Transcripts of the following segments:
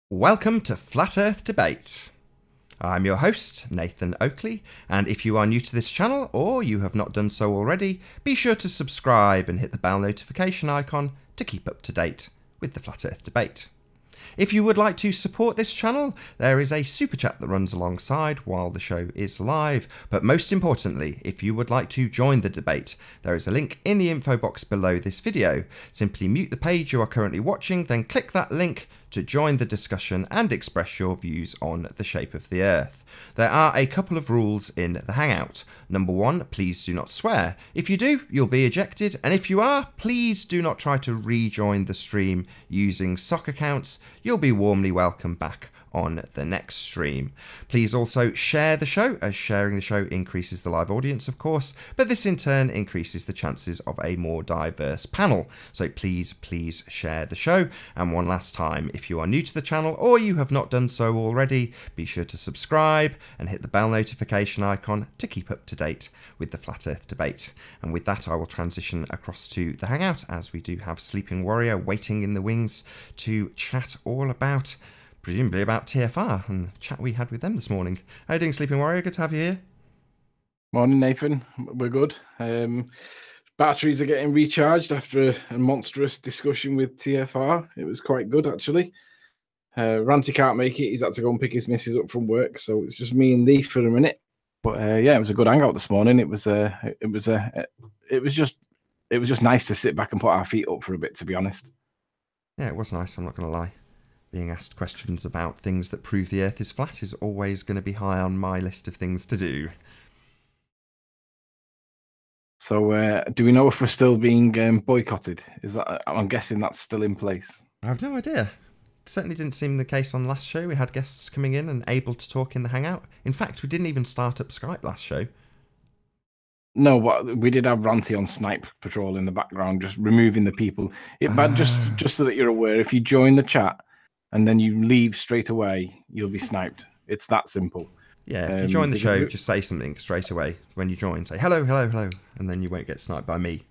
Welcome to Flat Earth Debate. I'm your host, Nathan Oakley, and if you are new to this channel, or you have not done so already, be sure to subscribe and hit the bell notification icon to keep up to date with the Flat Earth Debate. If you would like to support this channel, there is a super chat that runs alongside while the show is live. But most importantly, if you would like to join the debate, there is a link in the info box below this video. Simply mute the page you are currently watching, then click that link to join the discussion and express your views on the shape of the Earth. There are a couple of rules in the Hangout. Number one, please do not swear. If you do, you'll be ejected, and if you are, please do not try to rejoin the stream using sock accounts. You'll be warmly welcomed back on the next stream. Please also share the show, as sharing the show increases the live audience, of course, but this in turn increases the chances of a more diverse panel. So please share the show. And one last time, if you are new to the channel or you have not done so already, be sure to subscribe and hit the bell notification icon to keep up to date with the Flat Earth Debate. And with that, I will transition across to the Hangout, as we do have Sleeping Warrior waiting in the wings to chat all about, presumably about TFR and the chat we had with them this morning. How are you doing, Sleeping Warrior? Good to have you here. Morning, Nathan. We're good. Batteries are getting recharged after a monstrous discussion with TFR. It was quite good, actually. Ranty can't make it. He's had to go and pick his missus up from work, so it's just me and thee for a minute. But yeah, it was a good hangout this morning. It was just nice to sit back and put our feet up for a bit, to be honest. Yeah, it was nice. I'm not going to lie. Being asked questions about things that prove the Earth is flat is always going to be high on my list of things to do. So, do we know if we're still being boycotted? Is that? I'm guessing that's still in place. I have no idea. It certainly didn't seem the case on the last show. We had guests coming in and able to talk in the Hangout. In fact, we didn't even start up Skype last show. No, but we did have Ranty on Snipe Patrol in the background, just removing the people. But just so that you're aware, if you join the chat and then you leave straight away, you'll be sniped. It's that simple. Yeah, if you join the show, just say something straight away when you join. Say, hello, hello, hello, and then you won't get sniped by me.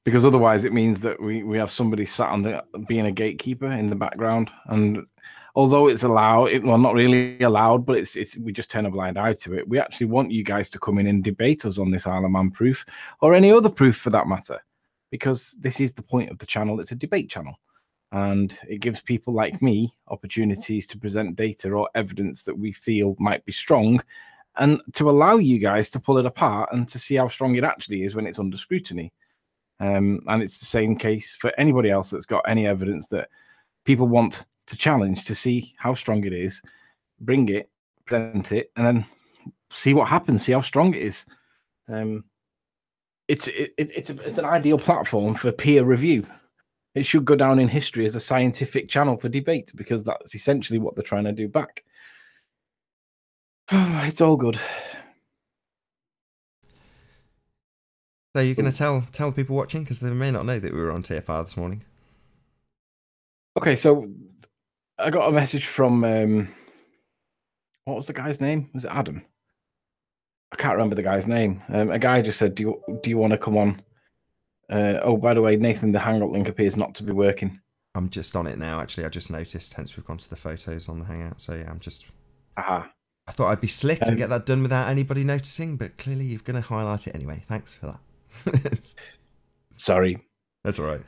Because otherwise it means that we have somebody sat on being a gatekeeper in the background. And although it's allowed, well, not really allowed, but we just turn a blind eye to it. We actually want you guys to come in and debate us on this Isle of Man proof, or any other proof for that matter, because this is the point of the channel. It's a debate channel. And it gives people like me opportunities to present data or evidence that we feel might be strong, and to allow you guys to pull it apart and to see how strong it actually is when it's under scrutiny. And it's the same case for anybody else that's got any evidence that people want to challenge to see how strong it is. Bring it, present it, and then see what happens, see how strong it is. It's an ideal platform for peer review. It should go down in history as a scientific channel for debate, because that's essentially what they're trying to do back. It's all good. So you're going to tell people watching, because they may not know that we were on TFR this morning. Okay, so I got a message from what was the guy's name? Was it Adam? I can't remember the guy's name. A guy just said, "Do you want to come on?" Oh, by the way, Nathan, the Hangout link appears not to be working. I'm just on it now, actually. I just noticed, hence we've gone to the photos on the Hangout. So yeah, I'm just... Aha. I thought I'd be slick and get that done without anybody noticing, but clearly you're going to highlight it anyway. Thanks for that. Sorry. That's all right.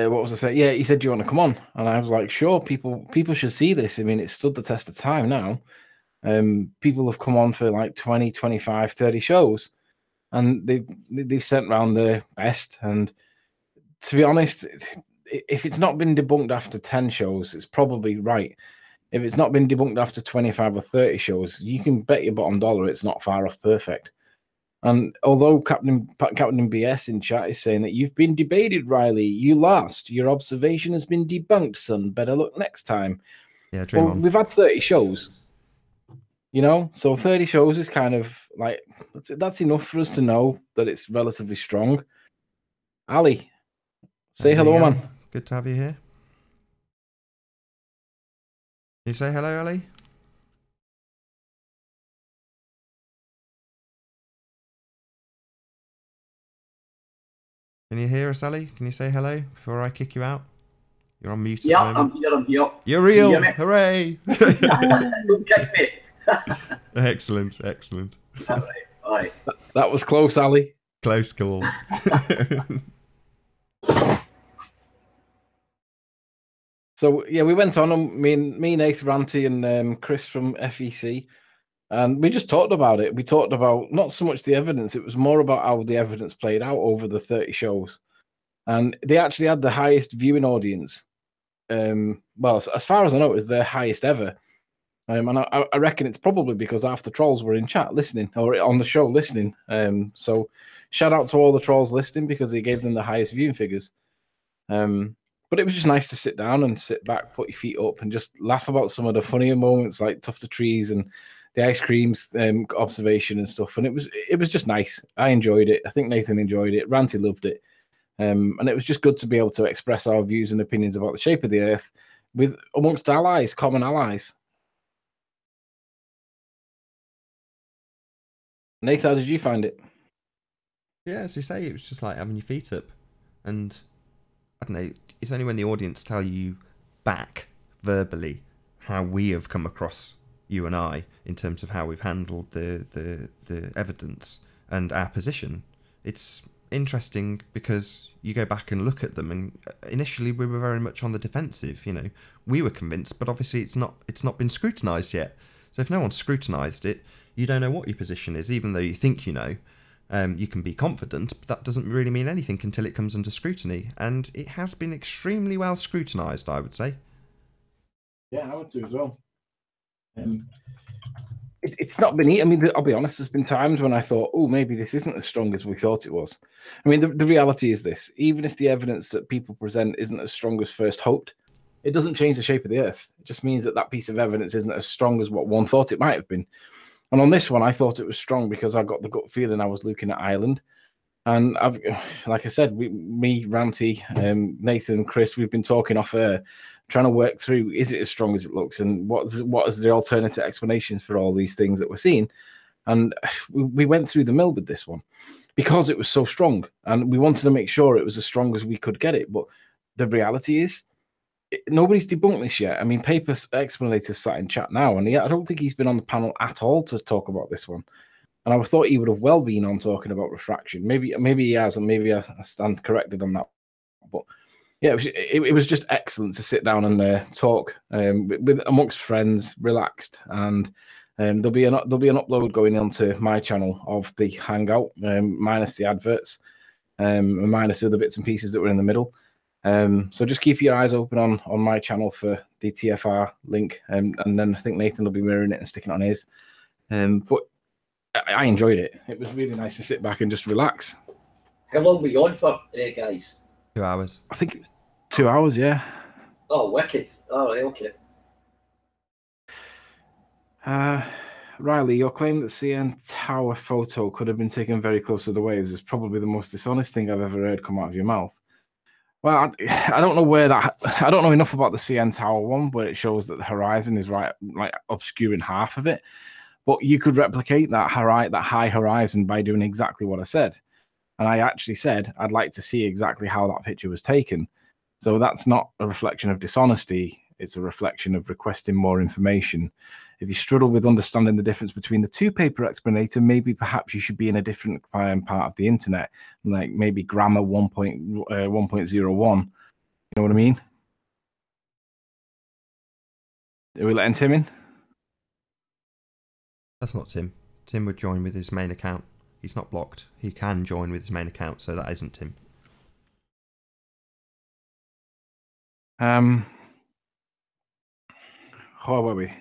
What was I saying? Yeah, he said, "Do you want to come on?" And I was like, "Sure, people should see this. I mean, it's stood the test of time now. People have come on for like 20, 25, 30 shows. And they've sent round their best. And to be honest, if it's not been debunked after 10 shows, it's probably right. If it's not been debunked after 25 or 30 shows, you can bet your bottom dollar it's not far off perfect. And although Captain BS in chat is saying that you've been debated, Riley, you lost. Your observation has been debunked, son. Better luck next time. Yeah, dream on. We've had 30 shows. You know, so 30 shows is kind of like, that's enough for us to know that it's relatively strong. Ali, say hello, Ali. man. Good to have you here. You say hello, Ali? Can you hear us, Ali? Can you say hello before I kick you out? You're on mute Yeah, at the moment. I'm here. You're real. You hear me? Hooray. Don't kick me. Excellent. All right. That was close, Ali. Close call. So yeah, we went on, and me, Nathan, Ranty, and Chris from FEC, and we just talked about it. We talked about not so much the evidence; it was more about how the evidence played out over the 30 shows, and they actually had the highest viewing audience. Well, as far as I know, it was their highest ever. And I reckon it's probably because half the trolls were in chat listening or on the show listening. So shout out to all the trolls listening because they gave them the highest viewing figures. But it was just nice to sit down and sit back, put your feet up, and just laugh about some of the funnier moments, like Tufted Trees and the ice creams observation and stuff. And it was just nice. I enjoyed it. I think Nathan enjoyed it. Ranty loved it. And it was just good to be able to express our views and opinions about the shape of the Earth with amongst allies, common allies. Nathan, how did you find it? Yeah, as you say, it was just like having your feet up. And I don't know, it's only when the audience tell you back verbally how we have come across, you and I, in terms of how we've handled the evidence and our position. It's interesting because you go back and look at them, and initially we were very much on the defensive. You know, we were convinced, but obviously it's not been scrutinised yet. So if no one's scrutinised it, you don't know what your position is, even though you think you know. You can be confident, but that doesn't really mean anything until it comes under scrutiny. And it has been extremely well scrutinised, I would say. Yeah, I would do as well. It's not been. I mean, I'll be honest. There's been times when I thought, "Oh, maybe this isn't as strong as we thought it was." I mean, the reality is this: even if the evidence that people present isn't as strong as first hoped, it doesn't change the shape of the Earth. It just means that that piece of evidence isn't as strong as what one thought it might have been. And on this one, I thought it was strong because I got the gut feeling I was looking at Ireland. And I've, like I said, me, Ranty, Nathan, Chris, we've been talking off air, trying to work through, is it as strong as it looks? And what is the alternative explanations for all these things that we're seeing? And we went through the mill with this one because it was so strong. And we wanted to make sure it was as strong as we could get it. But the reality is, nobody's debunked this yet. I mean, Paper Explanator sat in chat now, and I don't think he's been on the panel at all to talk about this one. And I thought he would have well been on talking about refraction. Maybe he has, and maybe I stand corrected on that. But yeah, it was just excellent to sit down and talk with amongst friends, relaxed. And there'll be an upload going onto my channel of the Hangout, minus the adverts, and minus the other bits and pieces that were in the middle. So just keep your eyes open on my channel for the TFR link, and then I think Nathan will be mirroring it and sticking it on his. But I enjoyed it. It was really nice to sit back and just relax. How long were you on for, guys? 2 hours. I think it was 2 hours, yeah. Oh, wicked. All right, okay. Riley, your claim that CN Tower photo could have been taken very close to the waves is probably the most dishonest thing I've ever heard come out of your mouth. Well, I don't know where that. I don't know enough about the CN Tower one, where it shows that the horizon is right, like obscuring half of it. But you could replicate that high horizon by doing exactly what I said. And I actually said I'd like to see exactly how that picture was taken. So that's not a reflection of dishonesty. It's a reflection of requesting more information. If you struggle with understanding the difference between the two Paper Explanator, maybe perhaps you should be in a different part of the internet, like maybe Grammar 1.01. You know what I mean? Are we letting Tim in? That's not Tim. Tim would join with his main account. He's not blocked. He can join with his main account, so that isn't Tim. How were we?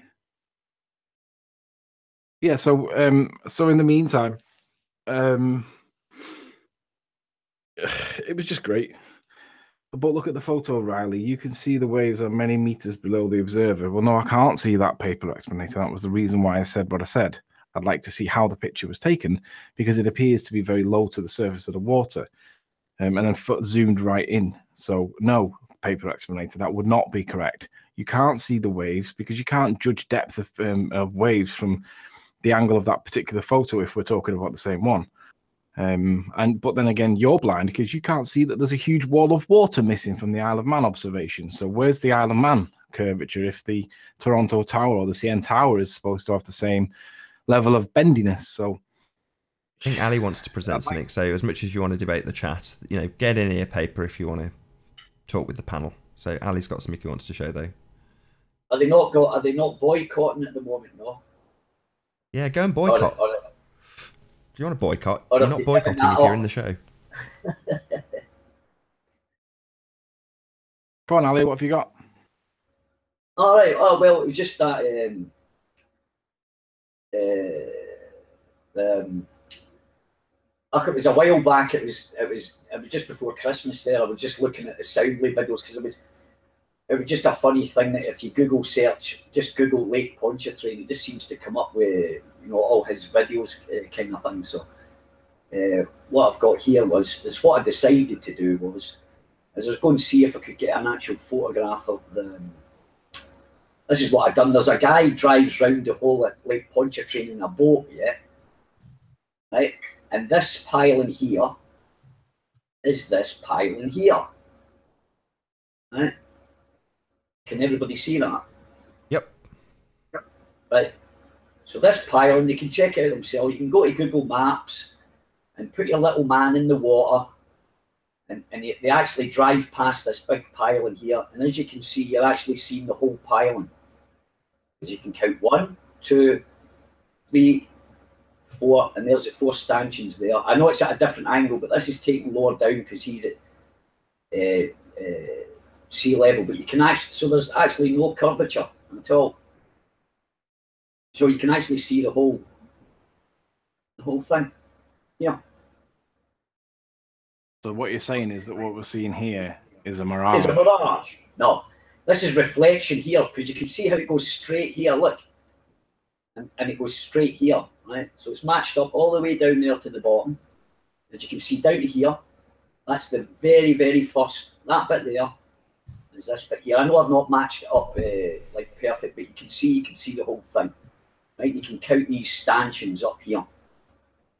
Yeah, so in the meantime, it was just great. But look at the photo, Riley. You can see the waves are many meters below the observer. Well, no, I can't see that Paper Explanator. That was the reason why I said what I said. I'd like to see how the picture was taken because it appears to be very low to the surface of the water, and then zoomed right in. So no, Paper Explanator, that would not be correct. You can't see the waves because you can't judge depth of waves from the angle of that particular photo if we're talking about the same one. But then again, you're blind because you can't see that there's a huge wall of water missing from the Isle of Man observation. So where's the Isle of Man curvature if the Toronto Tower or the CN Tower is supposed to have the same level of bendiness? So I think Ali wants to present something. So as much as you want to debate the chat, you know, get in here paper if you want to talk with the panel. So Ali's got something he wants to show though. Are they not boycotting at the moment? No. Yeah, go and boycott. If you want to boycott, Or you're if not they've boycotting given if that you're up. in the show. Go on, Ali, what have you got? All right. Oh well, it was just that. It was a while back. It was just before Christmas. There, I was just looking at the Soundly videos because it was just a funny thing that if you Google search, just Google Lake Pontchartrain, it just seems to come up with all his videos kind of thing. So what I've got here is what I decided to do was I was going to see if I could get an actual photograph of the. This is what I've done. There's a guy drives round the whole Lake Pontchartrain in a boat, yeah, right. And this pylon here is this pylon here, right? Can everybody see that? Yep. Right. So this pylon, they can check it out themselves. You can go to Google Maps and put your little man in the water, and they actually drive past this big pylon here. And as you can see, you're actually seeing the whole pylon. As you can count 1, 2, 3, 4, and there's the 4 stanchions there. I know it's at a different angle, but this is taken lower down because he's at sea level. But you can actually, so there's actually no curvature at all. So you can actually see the whole thing. Yeah. So what you're saying is that what we're seeing here is a mirage. It's a mirage. No, this is reflection here because you can see how it goes straight here. Look, and it goes straight here, right? So it's matched up all the way down there to the bottom. As you can see down to here, that's the very, very first. That bit there is this bit here. I know I've not matched it up like perfect, but you can see the whole thing, right? You can count these stanchions up here,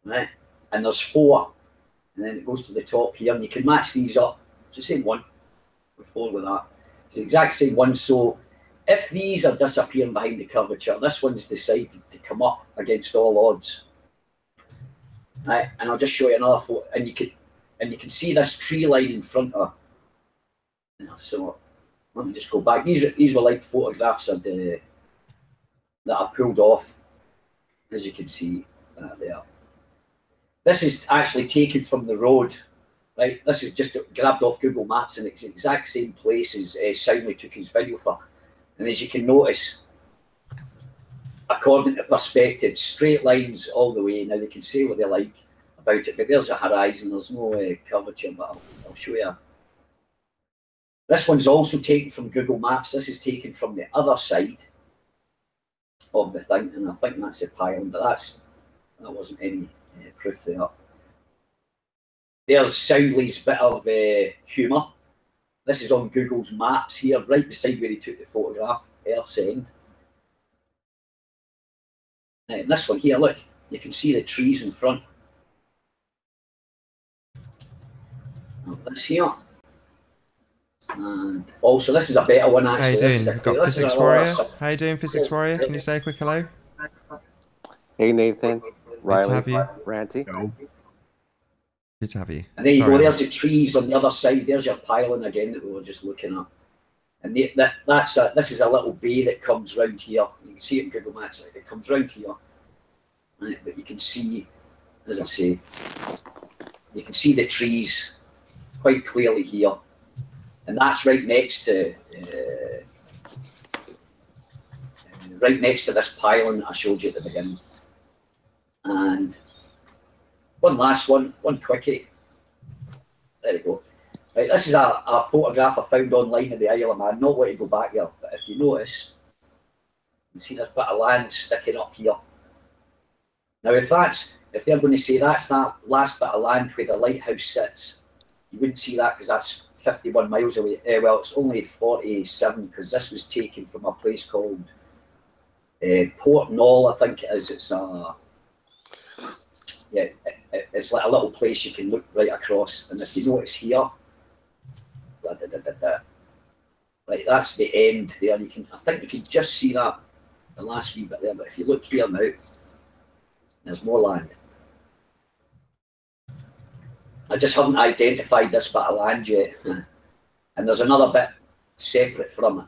right? And there's 4. And then it goes to the top here, and you can match these up. It's the same one. We're 4 with that. It's the exact same one. So if these are disappearing behind the curvature, this one's decided to come up against all odds. Right, and I'll just show you another photo, and you can see this tree line in front of. So let me just go back. These were like photographs that I pulled off, as you can see there. This is actually taken from the road, right? This is just grabbed off Google Maps, and it's the exact same place as Soundly took his video for. And as you can notice, according to perspective, straight lines all the way. Now they can say what they like about it, but there's a horizon. There's no curvature, but I'll show you. This one's also taken from Google Maps. This is taken from the other side of the thing, and I think that's a pylon, but that wasn't any proof there. There's Soundly's bit of humour. This is on Google's Maps here, right beside where he took the photograph, Earth's End. And this one here, look, you can see the trees in front of this here. And also, this is a better one actually. How you doing? We've got Physics Warrior. How you doing, Physics Warrior? Can you say a quick hello? Hey Nathan, Riley, have you. Ranty. Good to have you. And there you Sorry, go, there's the trees on the other side. There's your pylon again that we were just looking at. And this is a little bay that comes round here. You can see it in Google Maps. It comes round here. Right? But you can see, as I say, you can see the trees quite clearly here. And that's right next to this pylon that I showed you at the beginning. And one last one quickie. There we go. Right, this is a photograph I found online of the Isle of Man. Not want to go back there, but if you notice, you can see this bit of land sticking up here. Now, if they're going to say that's that last bit of land where the lighthouse sits, you wouldn't see that because that's 51 miles away. Well, it's only 47 because this was taken from a place called Port Knoll, I think it is. It's it's like a little place you can look right across. And if you notice here, right, that's the end there. You can, I think you can just see that, the last wee bit there. But if you look here now, there's more land. I just haven't identified this bit of land yet. And there's another bit separate from it.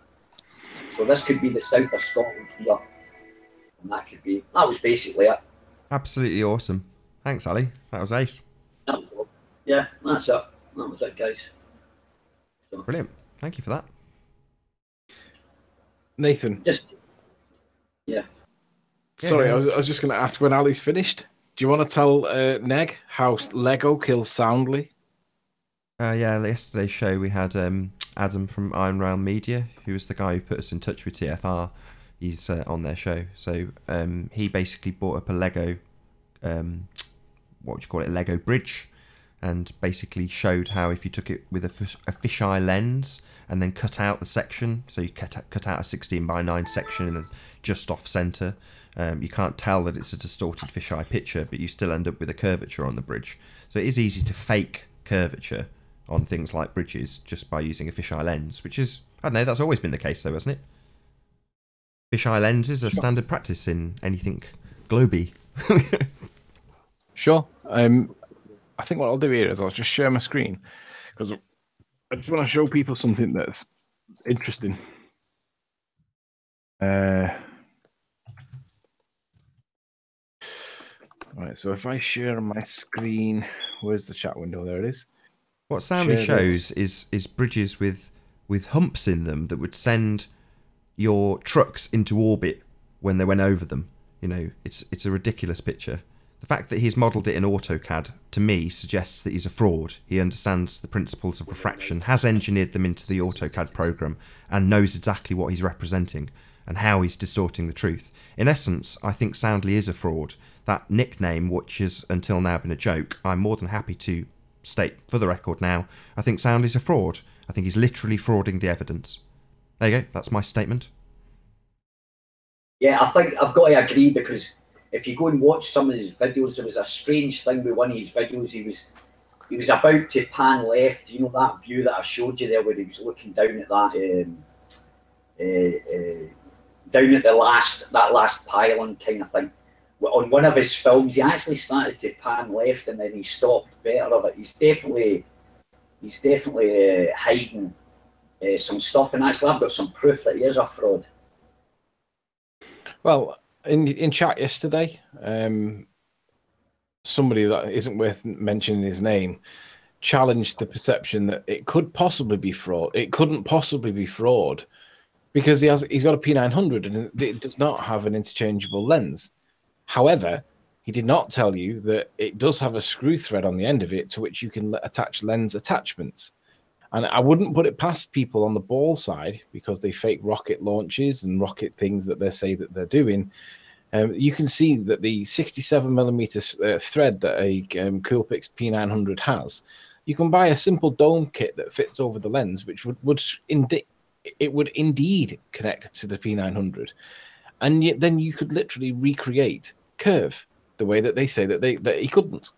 So this could be the south of Scotland here. And that was basically it. Absolutely awesome. Thanks, Ali. That was ace. Yeah, that's it. That was it, guys. So, brilliant. Thank you for that. Nathan. Yeah. Sorry, I was just going to ask when Ali's finished. Do you want to tell Neg how Lego kills soundly? Yeah, yesterday's show we had Adam from Iron Rail Media, who was the guy who put us in touch with TFR. He's on their show. So he basically bought up a Lego, what would you call it, a Lego bridge, and basically showed how if you took it with a fisheye lens and then cut out the section, so you cut out a 16:9 section and just off centre, you can't tell that it's a distorted fisheye picture, but you still end up with a curvature on the bridge. So it is easy to fake curvature on things like bridges just by using a fisheye lens, which is, I don't know, that's always been the case though, hasn't it? Fisheye lenses are standard practice in anything globy. Sure. I think what I'll do here is I'll just share my screen because I just want to show people something that's interesting. Right, so if I share my screen, where's the chat window? There it is. What Soundly shows is bridges with humps in them that would send your trucks into orbit when they went over them. You know, it's a ridiculous picture. The fact that he's modelled it in AutoCAD, to me, suggests that he's a fraud. He understands the principles of refraction, has engineered them into the AutoCAD program, and knows exactly what he's representing and how he's distorting the truth. In essence, I think Soundly is a fraud. That nickname, which has until now been a joke, I'm more than happy to state for the record now, I think Soundly's a fraud. I think he's literally frauding the evidence. There you go, that's my statement. Yeah, I think I've got to agree, because if you go and watch some of his videos, there was a strange thing with one of his videos. He was about to pan left. You know that view that I showed you there, where he was looking down at that down at that last pylon kind of thing. On one of his films, he actually started to pan left and then he stopped better of it. He's definitely hiding some stuff, and actually I've got some proof that he is a fraud. Well, in chat yesterday, somebody that isn't worth mentioning his name challenged the perception that it could possibly be fraud. It couldn't possibly be fraud because he's got a P900 and it does not have an interchangeable lens. However, he did not tell you that it does have a screw thread on the end of it to which you can attach lens attachments. And I wouldn't put it past people on the ball side, because they fake rocket launches and rocket things that they say that they're doing. You can see that the 67mm thread that a Coolpix P900 has, you can buy a simple dome kit that fits over the lens, which would indeed connect to the P900. And yet then you could literally recreate curve the way that they say that he couldn't.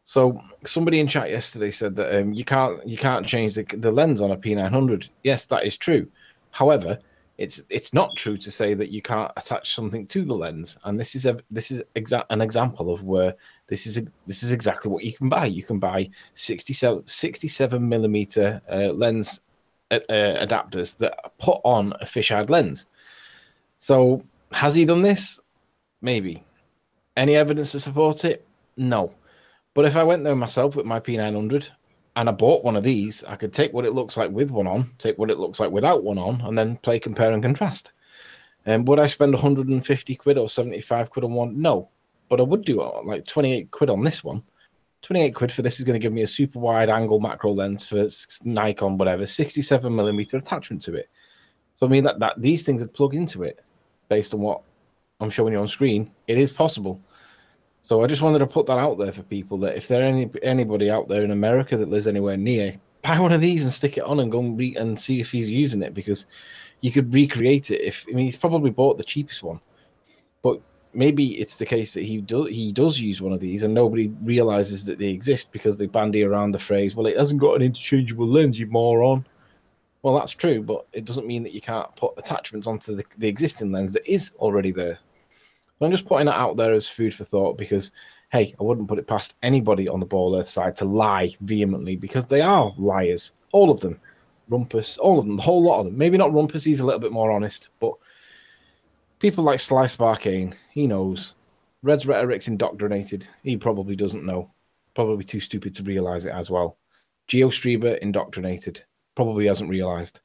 So somebody in chat yesterday said that you can't change the lens on a P900. Yes, that is true. However, it's not true to say that you can't attach something to the lens. And this is an example of where this is exactly what you can buy. You can buy 67mm lens adapters that are put on a fisheye lens. So has he done this? Maybe. Any evidence to support it? No. But if I went there myself with my P900 and I bought one of these, I could take what it looks like with one on, take what it looks like without one on, and then play compare and contrast. Would I spend 150 quid or 75 quid on one? No. But I would do like 28 quid on this one. 28 quid for this is going to give me a super wide angle macro lens for Nikon, whatever, 67mm attachment to it. So I mean that these things would plug into it based on what I'm showing you on screen. It is possible. So I just wanted to put that out there for people, that if there anybody out there in America that lives anywhere near, buy one of these and stick it on and go and see if he's using it, because you could recreate it. I mean, he's probably bought the cheapest one, but maybe it's the case that he does use one of these and nobody realizes that they exist because they bandy around the phrase, well, it hasn't got an interchangeable lens, you moron. Well, that's true, but it doesn't mean that you can't put attachments onto the existing lens that is already there. So I'm just putting it out there as food for thought because, hey, I wouldn't put it past anybody on the Ball Earth side to lie vehemently because they are liars. All of them. Rumpus, all of them, the whole lot of them. Maybe not Rumpus, he's a little bit more honest, but people like Slice Barkane, he knows. Red's rhetoric's indoctrinated. He probably doesn't know. Probably too stupid to realize it as well. GeoStreamer, indoctrinated. Probably hasn't realized.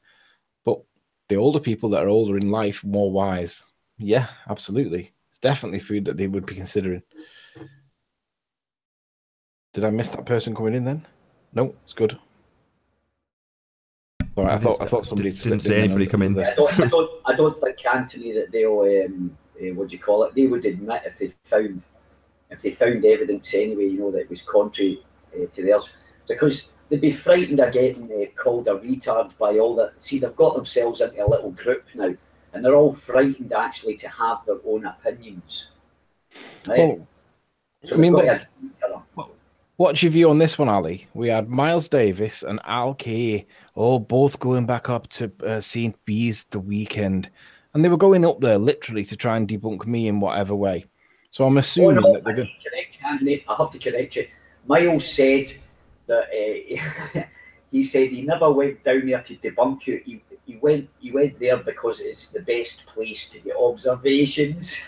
But the older people that are older in life, more wise. Yeah, absolutely. It's definitely food that they would be considering. Did I miss that person coming in then? No, it's good. Sorry, I thought somebody didn't see anybody come in. I don't think, Anthony, that they'll what do you call it? They would admit if they found evidence anyway, you know, that it was contrary to theirs, because they'd be frightened of getting called a retard by all that. See, they've got themselves into a little group now, and they're all frightened actually to have their own opinions. Right? Well, so I mean, what's your view on this one, Ali? We had Miles Davis and Al Kay, both going back up to St. Bees the weekend. And they were going up there literally to try and debunk me in whatever way. So I'm assuming that they're going to... I have to correct you. Miles said that he said he never went down there to debunk you. He went there because it's the best place to get observations.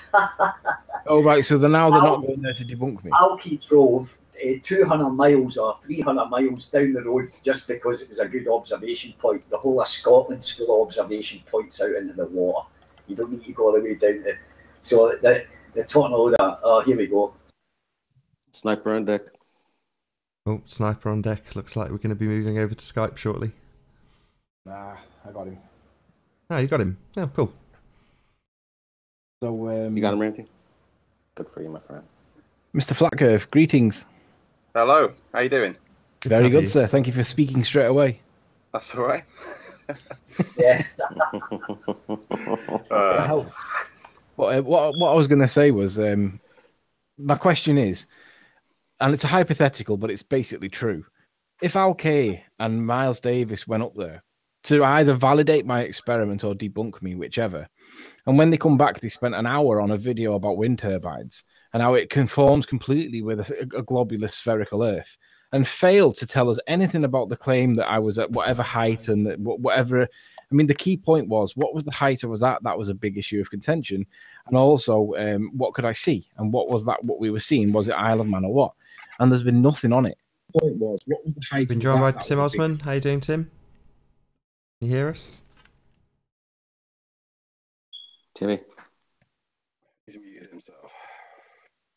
Oh, right. So they're not going there to debunk me. Alki drove 200 miles or 300 miles down the road just because it was a good observation point. The whole of Scotland's full of observation points out into the water. You don't need to go all the way down there. So they're talking all that. Oh, here we go. Sniper on deck. Oh, sniper on deck. Looks like we're going to be moving over to Skype shortly. Nah, I got him. Oh, you got him. Oh, cool. So you got him, Randy? Good for you, my friend. Mr. Flatcurve, greetings. Hello, how you doing? Very good, sir. Thank you for speaking straight away. That's all right. Yeah. It helps. What I was going to say was, my question is, and it's a hypothetical, but it's basically true. If Al Kay and Miles Davis went up there to either validate my experiment or debunk me, whichever, and when they come back, they spent an hour on a video about wind turbines and how it conforms completely with a globular spherical Earth, and failed to tell us anything about the claim that I was at whatever height and that whatever. I mean, the key point was, what was the height I was at? That was a big issue of contention. And also, what could I see? And what was that? What we were seeing? Was it Isle of Man or what? And there's been nothing on it. The point was, what was the height? Been joined by Tim Osman. How you doing, Tim? Can you hear us? Timmy. He's muted himself.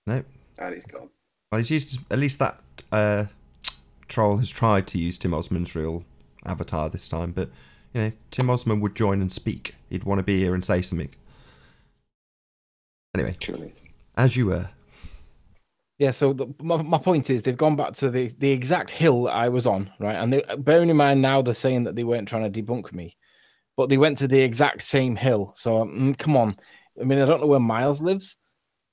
No. And he's gone. Well, he's used, at least that troll has tried to use Tim Osman's real avatar this time, but, you know, Tim Osman would join and speak. He'd want to be here and say something. Anyway, as you were. Yeah, so my point is, they've gone back to the exact hill that I was on, right? And bearing in mind now they're saying that they weren't trying to debunk me, but they went to the exact same hill. So, come on. I mean, I don't know where Miles lives,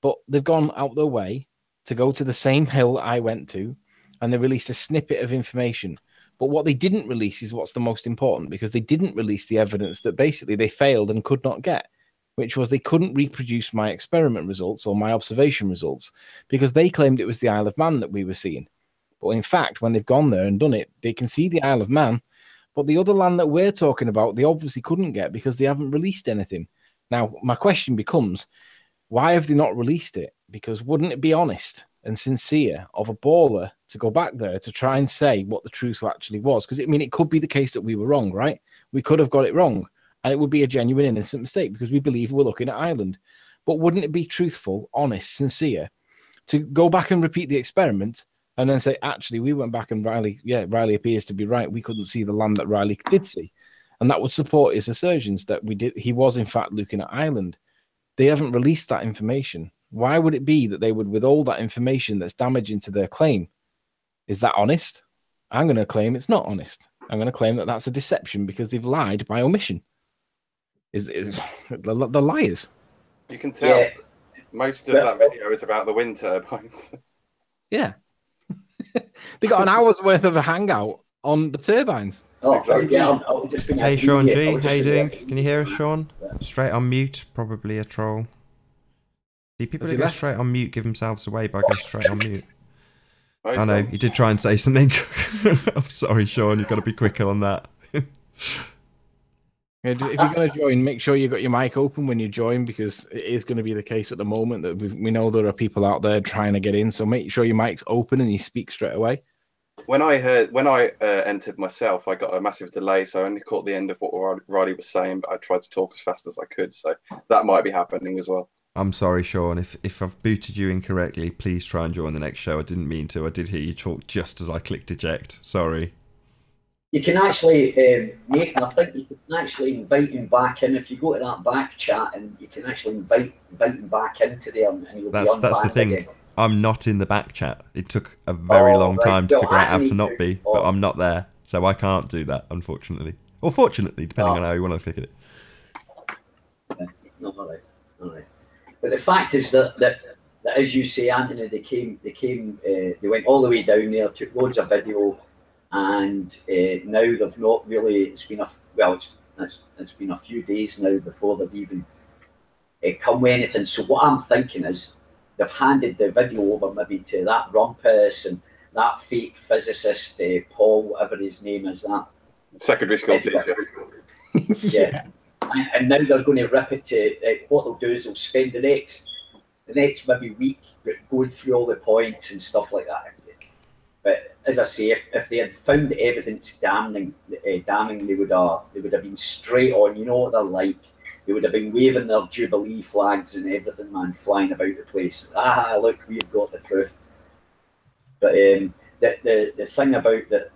but they've gone out their way to go to the same hill I went to, and they released a snippet of information. But what they didn't release is what's the most important, because they didn't release the evidence that basically they failed and could not get, which was they couldn't reproduce my experiment results or my observation results, because they claimed it was the Isle of Man that we were seeing. But in fact, when they've gone there and done it, they can see the Isle of Man, but the other land that we're talking about, they obviously couldn't get because they haven't released anything. Now, my question becomes, why have they not released it? Because wouldn't it be honest and sincere of a baller to go back there to try and say what the truth actually was? Because, I mean, it could be the case that we were wrong, right? We could have got it wrong, and it would be a genuine innocent mistake because we believe we're looking at Ireland. But wouldn't it be truthful, honest, sincere to go back and repeat the experiment and then say, actually, we went back and Riley appears to be right. We couldn't see the land that Riley did see. And that would support his assertions that he was, in fact, looking at Ireland. They haven't released that information. Why would it be that they would withhold that information that's damaging to their claim? Is that honest? I'm going to claim it's not honest. I'm going to claim that that's a deception because they've lied by omission. They're liars. You can tell. Most of that video is about the wind turbines. Yeah. They got an hour's worth of a hangout on the turbines. Oh, Exactly. yeah, I was just gonna Hey, agree Sean with G, I was how just you gonna doing? agree Can you hear us, with Sean? that. Straight on mute, probably a troll. See, people Has who he go left? straight on mute give themselves away by going straight on mute. Oh, he's I know, gone. you did try and say something. I'm sorry, Sean, you've got to be quicker on that. If you're going to join, make sure you got your mic open when you join, because it is going to be the case at the moment that we know there are people out there trying to get in. So make sure your mic's open and you speak straight away. When I entered myself, I got a massive delay, so I only caught the end of what Riley was saying, but I tried to talk as fast as I could, so that might be happening as well. I'm sorry, Sean. If I've booted you incorrectly, please try and join the next show. I didn't mean to. I did hear you talk just as I clicked eject. Sorry. You can actually, Nathan, I think you can actually invite him back in. If you go to that back chat, and you can actually invite him back into there, and he'll That's be the unbanned thing. again. I'm not in the back chat. It took a very long right. time to Well, figure out how to Anthony not be, too. but I'm not there, so I can't do that, unfortunately. Or fortunately, depending on how you want to click it. No, all right. But the fact is that as you say, Anthony, they went all the way down there, took loads of video, and now they've not really. It's been a few days now before they've even come with anything. So what I'm thinking is they've handed the video over maybe to that rumpus and that fake physicist, Paul, whatever his name is, that Secondary school teacher. yeah. And now they're going to rip it to what they'll do is they'll spend the next maybe week going through all the points and stuff like that. But as I say, if they had found the evidence damning, they would have been straight on. You know what they're like. They would have been waving their Jubilee flags and everything, man, flying about the place. Look, we've got the proof. But the thing about that,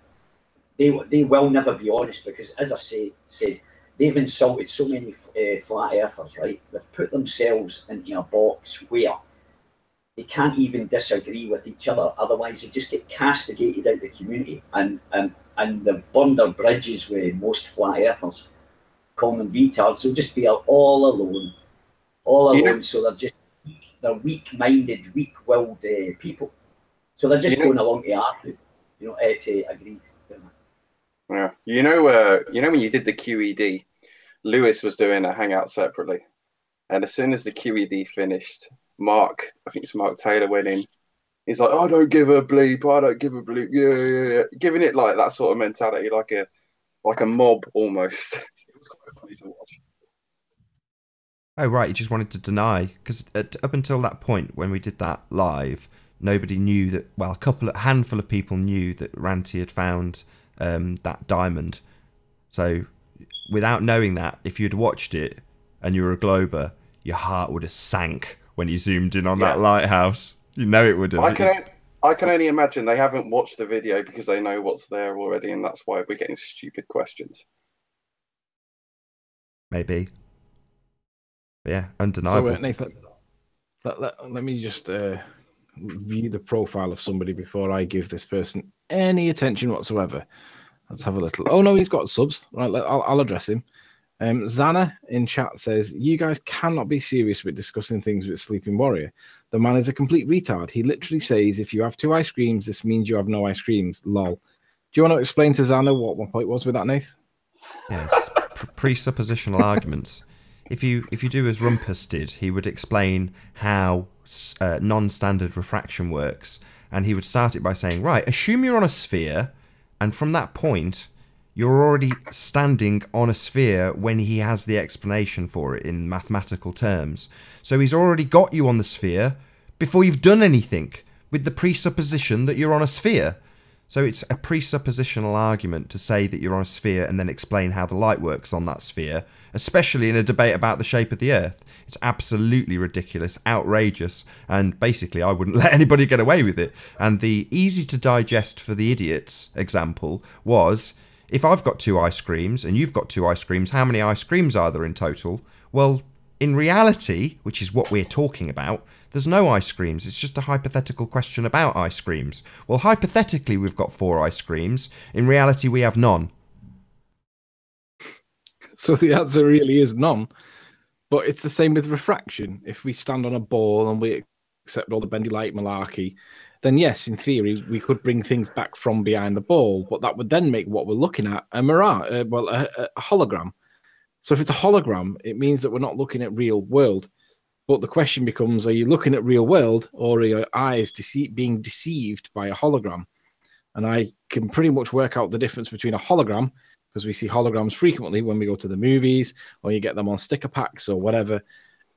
they will never be honest, because, as I says, they've insulted so many flat earthers, right? They've put themselves into a box where they can't even disagree with each other. Otherwise, they just get castigated out of the community. And they've burned their bridges with most flat earthers, calling them retards. They'll just be all alone. So they're just weak-minded, weak-willed people. So they're just going along to argue, to agree. Yeah, you know when you did the QED, Lewis was doing a hangout separately, and as soon as the QED finished, I think it's Mark Taylor, went in. He's like, "I don't give a bleep. I don't give a bleep." Yeah, giving it like that sort of mentality, like a mob almost. It was quite funny to watch. Oh, right, he just wanted to deny, because up until that point, when we did that live, nobody knew that, well, a handful of people knew that Ranty had found that diamond. So without knowing that, if you'd watched it and you were a Glober, your heart would have sank when you zoomed in on that lighthouse. You know it would have. I can only imagine they haven't watched the video because they know what's there already, and that's why we're getting stupid questions. Maybe. But yeah, undeniable. So, Nathan, let me just view the profile of somebody before I give this person any attention whatsoever. Let's have a little. Oh no, he's got subs. Right, I'll address him. Zana in chat says, "You guys cannot be serious with discussing things with Sleeping Warrior. The man is a complete retard. He literally says, if you have 2 ice creams, this means you have no ice creams. Lol." Do you want to explain to Zana what my point was with that, Nath? Yes, presuppositional arguments. If you do as Rumpus did, he would explain how non-standard refraction works, and he would start it by saying, right, assume you're on a sphere, and from that point, you're already standing on a sphere when he has the explanation for it in mathematical terms. So he's already got you on the sphere before you've done anything, with the presupposition that you're on a sphere. So it's a presuppositional argument to say that you're on a sphere and then explain how the light works on that sphere, especially in a debate about the shape of the Earth. It's absolutely ridiculous, outrageous, and basically I wouldn't let anybody get away with it. And the easy to digest for the idiots example was, if I've got 2 ice creams and you've got 2 ice creams, how many ice creams are there in total? Well, in reality, which is what we're talking about, there's no ice creams. It's just a hypothetical question about ice creams. Well, hypothetically, we've got 4 ice creams. In reality, we have none. So the answer really is none. But it's the same with refraction. If we stand on a ball and we accept all the bendy light malarkey, then yes, in theory, we could bring things back from behind the ball, but that would then make what we're looking at a mirage, a hologram. So if it's a hologram, it means that we're not looking at real world. But the question becomes, are you looking at real world, or are your eyes being deceived by a hologram? And I can pretty much work out the difference between a hologram, because we see holograms frequently when we go to the movies, or you get them on sticker packs or whatever.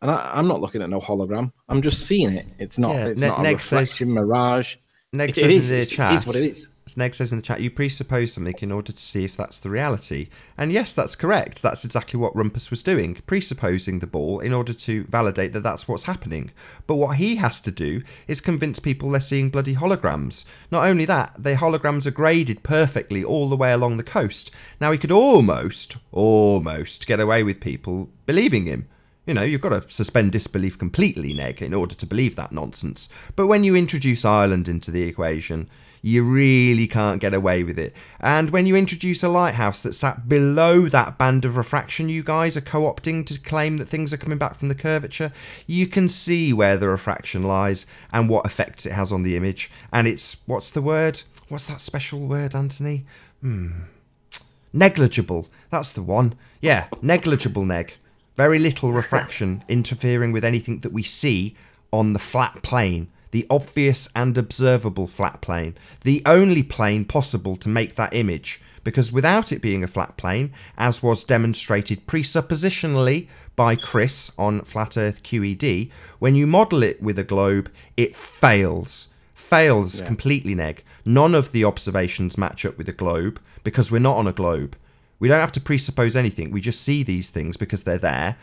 And I'm not looking at no hologram. I'm just seeing it. It's not. Yeah, it's not a reflection mirage. Neg says in the chat. It is what it is. As Neg says in the chat, you presuppose something in order to see if that's the reality. And yes, that's correct. That's exactly what Rumpus was doing, presupposing the ball in order to validate that that's what's happening. But what he has to do is convince people they're seeing bloody holograms. Not only that, the holograms are graded perfectly all the way along the coast. Now, he could almost get away with people believing him. You know, you've got to suspend disbelief completely, Neg, in order to believe that nonsense. But when you introduce Ireland into the equation, you really can't get away with it. And when you introduce a lighthouse that sat below that band of refraction you guys are co-opting to claim that things are coming back from the curvature, you can see where the refraction lies and what effects it has on the image. And it's, what's the word? What's that special word, Anthony? Negligible. That's the one. Yeah, negligible, Neg. Very little refraction interfering with anything that we see on the flat plane, the obvious and observable flat plane, the only plane possible to make that image, because without it being a flat plane, as was demonstrated presuppositionally by Chris on Flat Earth QED, when you model it with a globe, it fails. Fails completely, Neg. None of the observations match up with a globe, because we're not on a globe. We don't have to presuppose anything. We just see these things because they're there.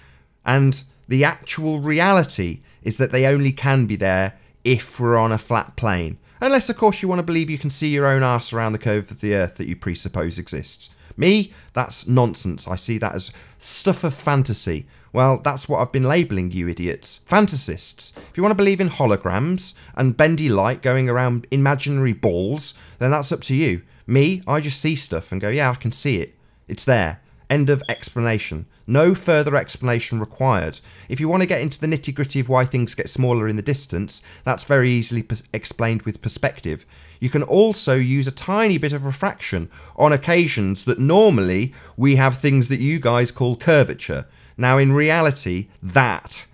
And the actual reality is that they only can be there if we're on a flat plane. Unless, of course, you want to believe you can see your own arse around the curve of the Earth that you presuppose exists. Me, that's nonsense. I see that as stuff of fantasy. Well, that's what I've been labelling you idiots. Fantasists. If you want to believe in holograms and bendy light going around imaginary balls, then that's up to you. Me, I just see stuff and go, yeah, I can see it. It's there. End of explanation. No further explanation required. If you want to get into the nitty-gritty of why things get smaller in the distance, that's very easily explained with perspective. You can also use a tiny bit of refraction on occasions that normally we have things that you guys call curvature. Now, in reality, that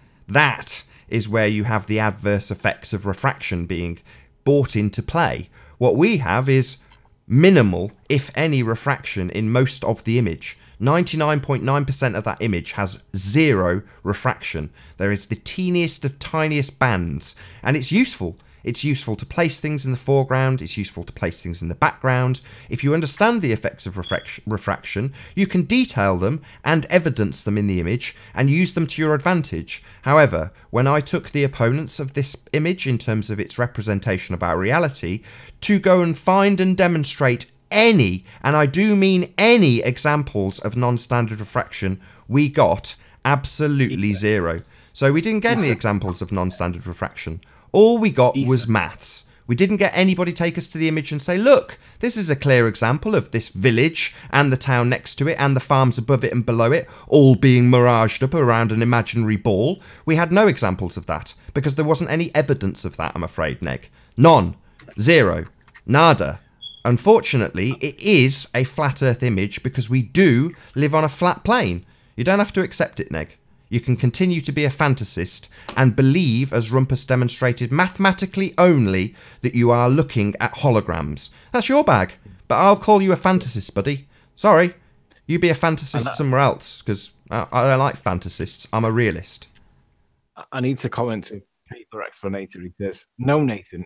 is where you have the adverse effects of refraction being brought into play. What we have is minimal, if any, refraction in most of the image. 99.9% of that image has zero refraction. There is the teeniest of tiniest bands, and it's useful. It's useful to place things in the foreground, it's useful to place things in the background. If you understand the effects of refraction, you can detail them and evidence them in the image and use them to your advantage. However, when I took the opponents of this image in terms of its representation of our reality to go and find and demonstrate any, and I do mean any, examples of non-standard refraction, we got absolutely zero. So we didn't get any examples of non-standard refraction. All we got was maths. We didn't get anybody take us to the image and say, look, this is a clear example of this village and the town next to it and the farms above it and below it, all being miraged up around an imaginary ball. We had no examples of that because there wasn't any evidence of that, I'm afraid, Neg. None. Zero. Nada. Unfortunately, it is a flat Earth image because we do live on a flat plane. You don't have to accept it, Neg. You can continue to be a fantasist and believe, as Rumpus demonstrated mathematically only, that you are looking at holograms. That's your bag, but I'll call you a fantasist, buddy. Sorry, you be a fantasist somewhere else, because I don't like fantasists. I'm a realist. I need to comment to paper explanatory this. No, Nathan,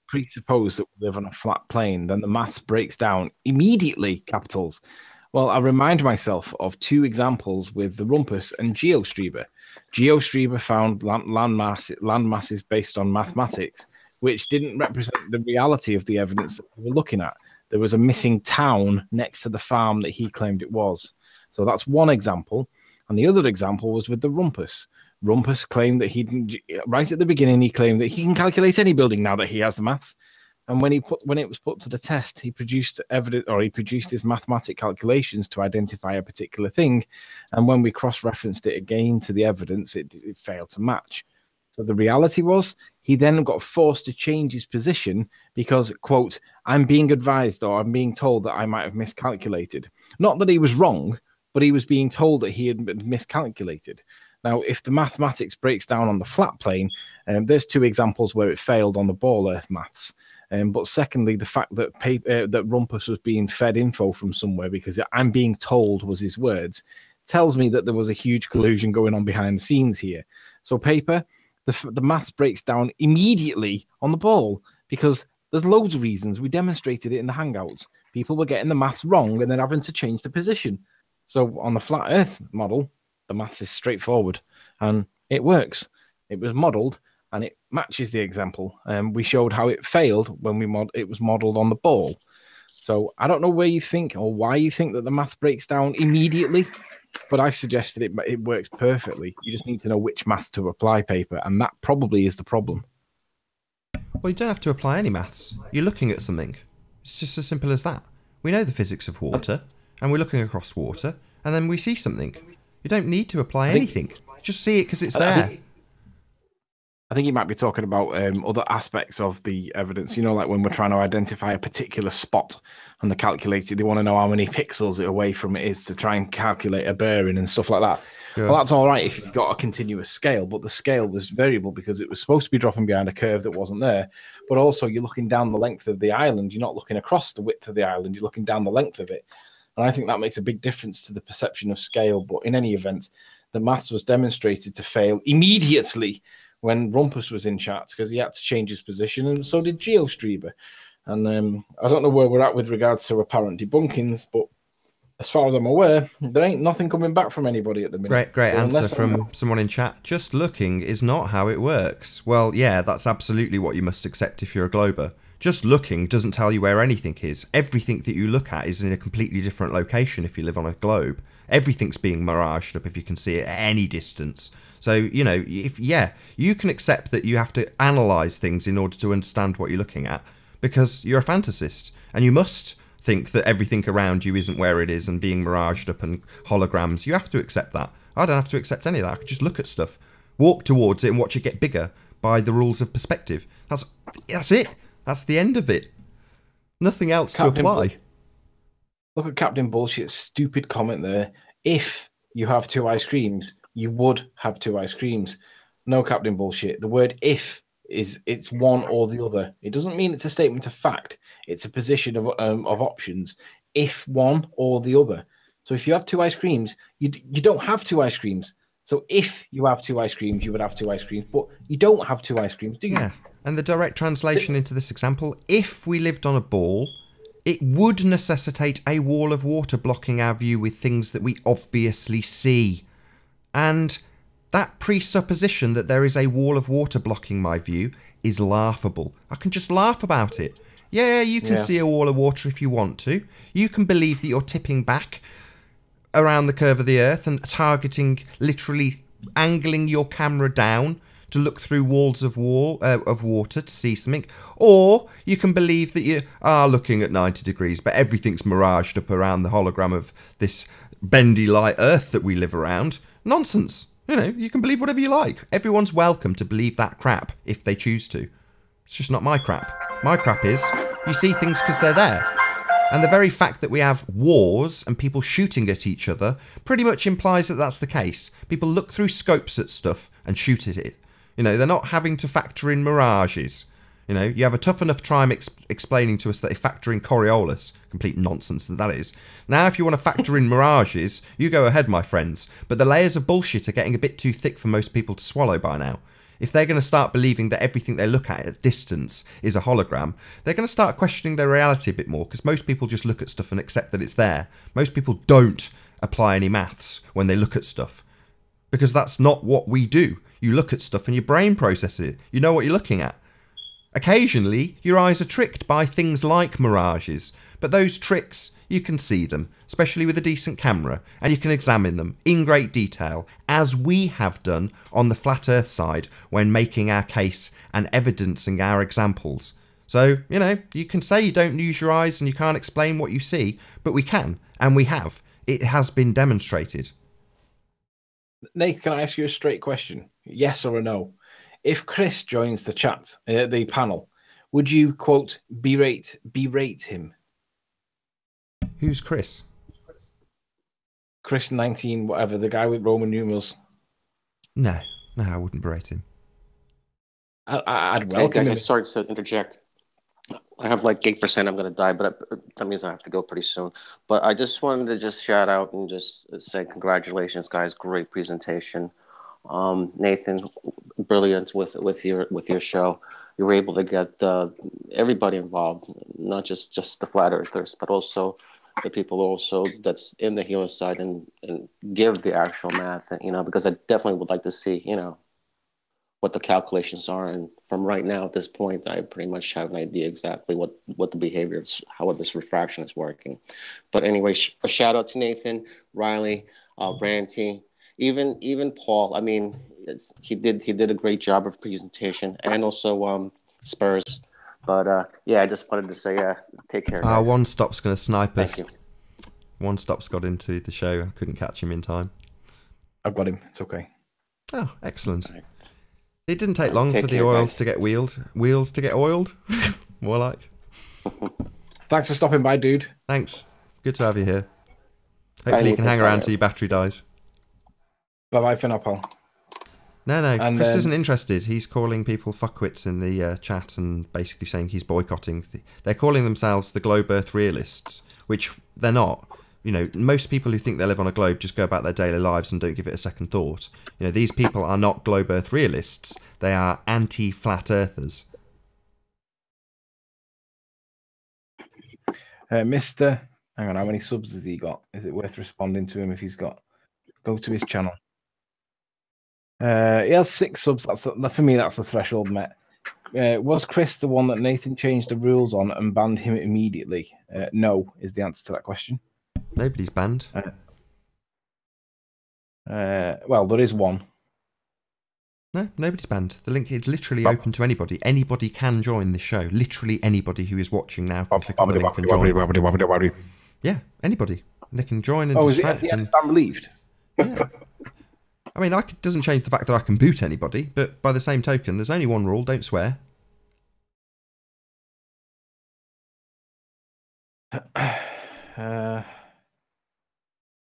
presuppose that we live on a flat plane, then the maths breaks down immediately, capitals. Well, I remind myself of two examples with the Rumpus and GeoStreber. GeoStreber found land masses based on mathematics, which didn't represent the reality of the evidence that we were looking at. There was a missing town next to the farm that he claimed it was. So that's one example. And the other example was with the Rumpus. Rumpus claimed that right at the beginning, he claimed that he can calculate any building now that he has the maths. And when it was put to the test, he produced evidence, or he produced his mathematic calculations to identify a particular thing. And when we cross-referenced it again to the evidence, it failed to match. So the reality was he then got forced to change his position because, quote, I'm being advised or I'm being told that I might have miscalculated. Not that he was wrong, but he was being told that he had miscalculated. Now, if the mathematics breaks down on the flat plane, there's two examples where it failed on the ball earth maths. But secondly, the fact that that Rumpus was being fed info from somewhere because I'm being told was his words tells me that there was a huge collusion going on behind the scenes here. So Paper, the maths breaks down immediately on the ball because there's loads of reasons. We demonstrated it in the Hangouts. People were getting the maths wrong and then having to change the position. So on the flat earth model, the maths is straightforward and it works. It was modeled and it matches the example. We showed how it failed when it was modeled on the ball. So I don't know where you think or why you think that the maths breaks down immediately, but I suggested it works perfectly. You just need to know which maths to apply, Paper, and that probably is the problem. Well, you don't have to apply any maths. You're looking at something. It's just as simple as that. We know the physics of water, and we're looking across water, and then we see something. You don't need to apply anything. Just see it because it's there. I think you might be talking about other aspects of the evidence. You know, like when we're trying to identify a particular spot on the calculator, they want to know how many pixels away from it is to try and calculate a bearing and stuff like that. Yeah. Well, that's all right if you've got a continuous scale, but the scale was variable because it was supposed to be dropping behind a curve that wasn't there. But also, you're looking down the length of the island. You're not looking across the width of the island. You're looking down the length of it. And I think that makes a big difference to the perception of scale. But in any event, the maths was demonstrated to fail immediately when Rumpus was in chat because he had to change his position, and so did GeoStreamer. And I don't know where we're at with regards to apparent debunkings, but as far as I'm aware, there ain't nothing coming back from anybody at the minute. Great answer from someone in chat. Just looking is not how it works. Well, yeah, that's absolutely what you must accept if you're a glober. Just looking doesn't tell you where anything is. Everything that you look at is in a completely different location if you live on a globe. Everything's being miraged up if you can see it at any distance. So, you know, you can accept that you have to analyse things in order to understand what you're looking at because you're a fantasist and you must think that everything around you isn't where it is and being miraged up and holograms. You have to accept that. I don't have to accept any of that. I can just look at stuff, walk towards it and watch it get bigger by the rules of perspective. That's it. That's the end of it. Nothing else to apply. Look at Captain Bullshit's stupid comment there. If you have two ice creams, you would have two ice creams. No, Captain Bullshit. The word if it's one or the other. It doesn't mean it's a statement of fact. It's a position of options. If one or the other. So if you have two ice creams, you don't have two ice creams. So if you have two ice creams, you would have two ice creams. But you don't have two ice creams, do you? Yeah. And the direct translation into this example, if we lived on a ball, it would necessitate a wall of water blocking our view with things that we obviously see. And that presupposition that there is a wall of water blocking my view is laughable. I can just laugh about it. Yeah, you can see a wall of water if you want to. You can believe that you're tipping back around the curve of the earth and targeting, literally angling your camera down to look through walls of water to see something. Or you can believe that you are looking at 90 degrees, but everything's miraged up around the hologram of this bendy light earth that we live around. Nonsense. You know, you can believe whatever you like. Everyone's welcome to believe that crap if they choose to. It's just not my crap. My crap is you see things because they're there. And the very fact that we have wars and people shooting at each other pretty much implies that that's the case. People look through scopes at stuff and shoot at it. You know, they're not having to factor in mirages. You know, you have a tough enough time explaining to us that they factor in Coriolis. Complete nonsense that is. Now, if you want to factor in mirages, you go ahead, my friends. But the layers of bullshit are getting a bit too thick for most people to swallow by now. If they're going to start believing that everything they look at distance is a hologram, they're going to start questioning their reality a bit more, because most people just look at stuff and accept that it's there. Most people don't apply any maths when they look at stuff, because that's not what we do. You look at stuff and your brain processes it. You know what you're looking at. Occasionally, your eyes are tricked by things like mirages, but those tricks, you can see them, especially with a decent camera, and you can examine them in great detail, as we have done on the Flat Earth side when making our case and evidencing our examples. So, you know, you can say you don't use your eyes and you can't explain what you see, but we can, and we have. It has been demonstrated. Nathan, can I ask you a straight question? Yes or a no? If Chris joins the chat, the panel, would you, quote, berate him? Who's Chris? Chris 19, whatever, the guy with Roman numerals. No, I wouldn't berate him. I'd Hey welcome guys, him. I'm sorry to interject. I have like 8% I'm going to die, but that means I have to go pretty soon. But I just wanted to just shout out and just say congratulations, guys. Great presentation. Nathan, brilliant with your show. You were able to get everybody involved, not just the flat earthers, but also the people also that's in the healer side and give the actual math, you know, because I definitely would like to see, you know, what the calculations are. And from right now at this point, I pretty much have an idea exactly what the behavior is, how this refraction is working. But anyway, a shout out to Nathan, Riley, Ranty, even Paul. I mean, he did a great job of presentation, and also Spurs. But yeah, I just wanted to say take care, guys. One Stop's going to snipe us. Thank you. One Stop's got into the show. I couldn't catch him in time. I've got him. It's okay. Oh, excellent. It didn't take long for the care, oils guys. to get wheels to get oiled. More like. Thanks for stopping by, dude. Thanks. Good to have you here. Hopefully you can hang around till your battery dies. Bye-bye for now, pal. No, And, Chris isn't interested. He's calling people fuckwits in the chat and basically saying he's boycotting. They're calling themselves the Globe Earth Realists, which they're not. You know, most people who think they live on a globe just go about their daily lives and don't give it a second thought. You know, these people are not Globe Earth Realists. They are anti-flat earthers. Mr. Hang on, how many subs has he got? Is it worth responding to him if he's got... Go to his channel. He has 6 subs. For me, that's the threshold met. Was Chris the one that Nathan changed the rules on and banned him immediately? No, is the answer to that question. Nobody's banned. Well, there is one. No, nobody's banned. The link is literally open to anybody. Anybody can join the show. Literally anybody who is watching now can click on the link and join. Yeah, anybody. They can join and distract. Is it relieved? Yeah. I mean, it doesn't change the fact that I can boot anybody, but by the same token, there's only one rule: don't swear.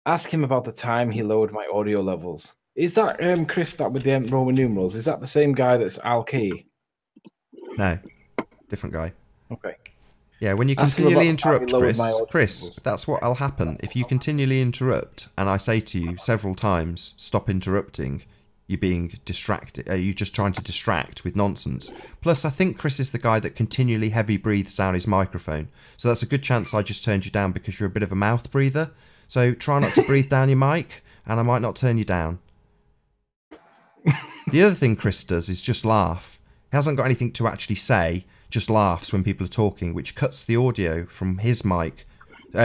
Ask him about the time he lowered my audio levels. Is that Chris, that with the Roman numerals? Is that the same guy that's Al Key? No, different guy. Okay. Yeah, when you Ask him continually about the time he interrupt, lowered my audio Chris, levels. that's what will happen. If you continually interrupt, and I say to you several times, stop interrupting, you're being distracted. You're just trying to distract with nonsense. Plus, I think Chris is the guy that continually heavy breathes down his microphone. So that's a good chance I just turned you down because you're a bit of a mouth breather. So try not to breathe down your mic, and I might not turn you down. The other thing Chris does is just laugh. He hasn't got anything to actually say, just laughs when people are talking, which cuts the audio from his mic,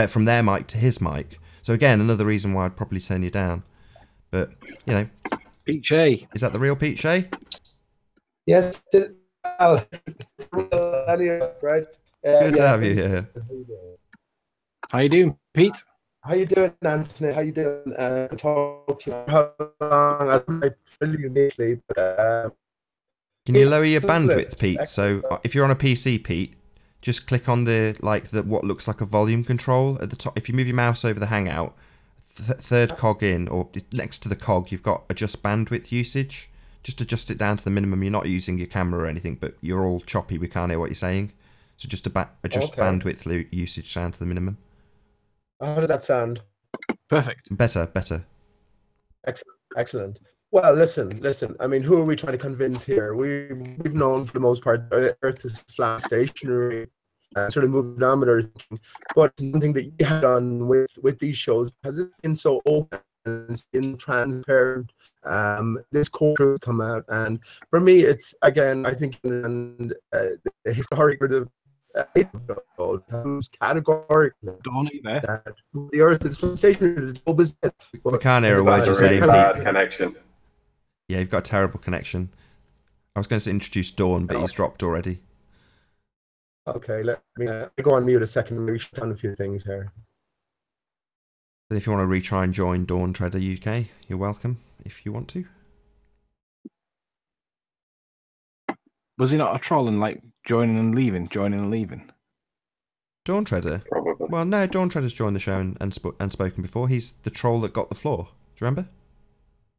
from their mic to his mic. So again, another reason why I'd probably turn you down. But, you know. Pete Shea. Is that the real Pete Shea? Yes, right? Good to have you here. How you doing, Pete? How you doing, Anthony? How you doing? Good talk to you. How long? I really uniquely, but can you lower your bandwidth, Pete? So if you're on a PC, Pete, just click on the what looks like a volume control at the top. If you move your mouse over the Hangout, third cog in, or next to the cog, you've got adjust bandwidth usage. Just adjust it down to the minimum. You're not using your camera or anything, but you're all choppy. We can't hear what you're saying. So just adjust bandwidth usage down to the minimum. how does that sound? Perfect. Better. Excellent. Well, listen. I mean, who are we trying to convince here? We've known for the most part Earth is flat, stationary, sort of moving on with everything. But something that you have done with these shows has it been so open, it's been transparent. This core truth come out, and for me, it's again, I think, the historic sort of who's categorical that the Earth is stationary. We can't hear a word That's you're a really saying, bad Pete. connection. Yeah, you've got a terrible connection. I was going to introduce Dawn, but he's dropped already. Okay, let me go on mute a second. Maybe shut down a few things here. And if you want to retry and join Dawn Treader UK, you're welcome if you want to. Was he not a troll and like joining and leaving? Dawn Treader? Probably. Well, no, Dawn Treader's joined the show and spoken before. He's the troll that got the floor. Do you remember?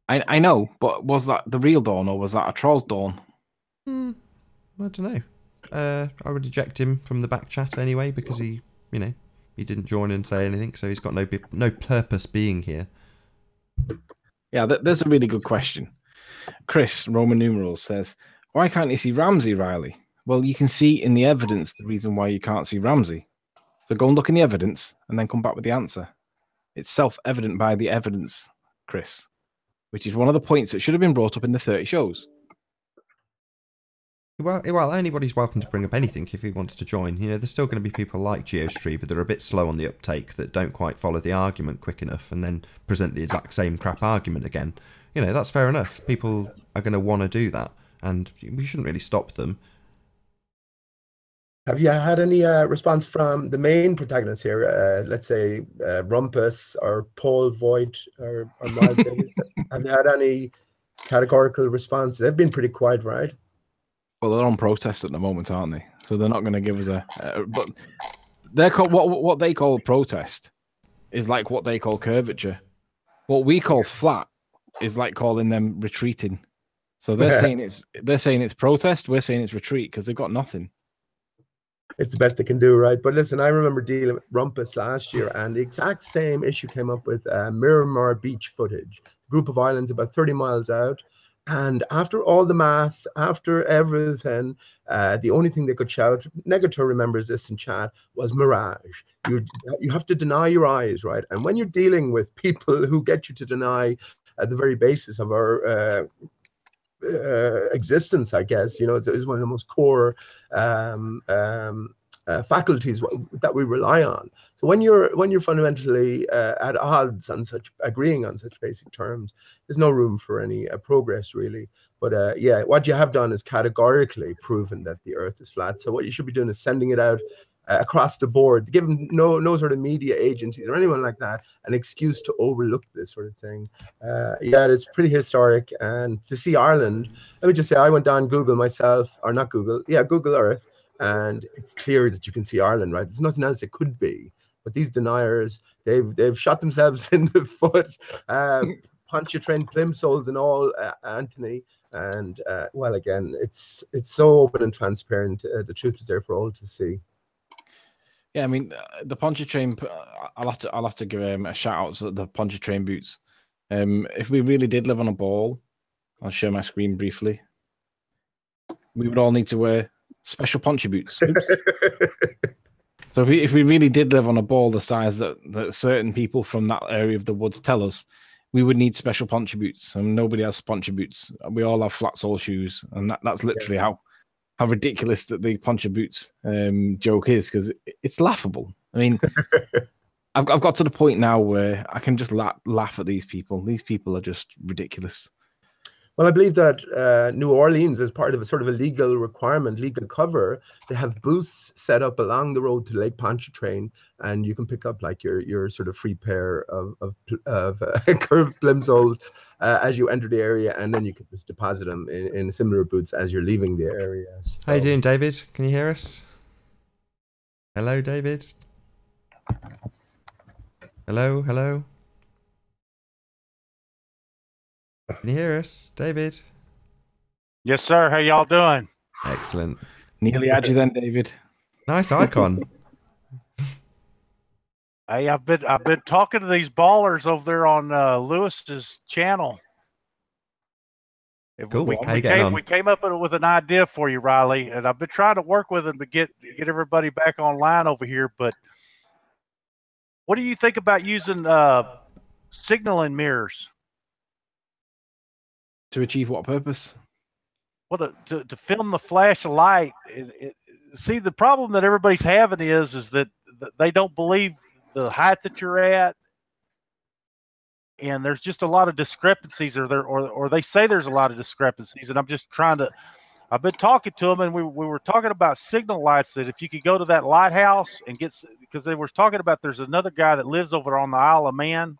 I know, but was that the real Dawn or was that a troll Dawn? I don't know. I would eject him from the back chat anyway because he didn't join and say anything, so he's got no purpose being here. Yeah, there's a really good question. Chris, Roman numerals, says, why can't you see Ramsey, Riley? Well, you can see in the evidence the reason why you can't see Ramsey. So go and look in the evidence and then come back with the answer. It's self-evident by the evidence, Chris, which is one of the points that should have been brought up in the 30 shows. Well, anybody's welcome to bring up anything if he wants to join. There's still going to be people like GeoStree, but they're a bit slow on the uptake, that don't quite follow the argument quick enough and then present the exact same crap argument again. That's fair enough. People are going to want to do that, and we shouldn't really stop them. Have you had any response from the main protagonists here? Let's say Rumpus or Paul Voigt or Miles Davis. Have you had any categorical response? They've been pretty quiet, right? Well, they're on protest at the moment, aren't they? So they're not going to give us but they're what they call protest is like what they call curvature. What we call flat is like calling them retreating. So they're saying it's protest. We're saying it's retreat because they've got nothing. It's the best they can do, right? But listen, I remember dealing with Rumpus last year, and the exact same issue came up with Miramar Beach footage, a group of islands about 30 miles out. And after all the math, after everything, the only thing they could shout, Negator remembers this in chat, was mirage. You have to deny your eyes, right? And when you're dealing with people who get you to deny the very basis of our existence, I guess, is one of the most core faculties that we rely on. So when you're fundamentally at odds on agreeing on such basic terms, there's no room for any progress really. But yeah, what you have done is categorically proven that the Earth is flat. So what you should be doing is sending it out across the board, giving no sort of media agencies or anyone like that an excuse to overlook this sort of thing. Yeah, it's pretty historic. And to see Ireland, let me just say, I went down Google myself, or not Google, yeah, Google Earth, and it's clear that you can see Ireland, right? There's nothing else it could be. But these deniers, they've shot themselves in the foot, Pontchartrain plimsolls and all, Anthony. And well, again, it's so open and transparent. The truth is there for all to see. Yeah, I mean, the Pontchartrain, I'll have to give a shout out to the Pontchartrain boots. If we really did live on a ball, I'll share my screen briefly. We would all need to wear special poncho boots. So if we really did live on a ball the size that certain people from that area of the woods tell us, we would need special poncho boots, and nobody has poncho boots. We all have flat sole shoes, and that's literally how ridiculous that the poncho boots joke is, because it's laughable. I mean, I've got to the point now where I can just laugh at these people. These people are just ridiculous. Well, I believe that New Orleans, as part of a sort of a legal requirement, legal cover, they have booths set up along the road to Lake Pontchartrain, and you can pick up like your sort of free pair of curved plimsolls as you enter the area, and then you can just deposit them in similar booths as you're leaving the area. So, how you doing, David? Can you hear us? Hello, David. Hello. Can you hear us, David? Yes, sir. How y'all doing? Excellent. Nearly had you then, David. Nice icon. Hey, I've been talking to these ballers over there on Lewis's channel. Cool. We came up with an idea for you, Riley, and I've been trying to work with them to get everybody back online over here. But what do you think about using signaling mirrors? To achieve what purpose? Well, to film the flash of light. See, the problem that everybody's having is that they don't believe the height that you're at, and there's just a lot of discrepancies, or they say there's a lot of discrepancies, and I'm just trying to I've been talking to them, and we were talking about signal lights, that if you could go to that lighthouse and get, because they were talking about there's another guy that lives over on the Isle of Man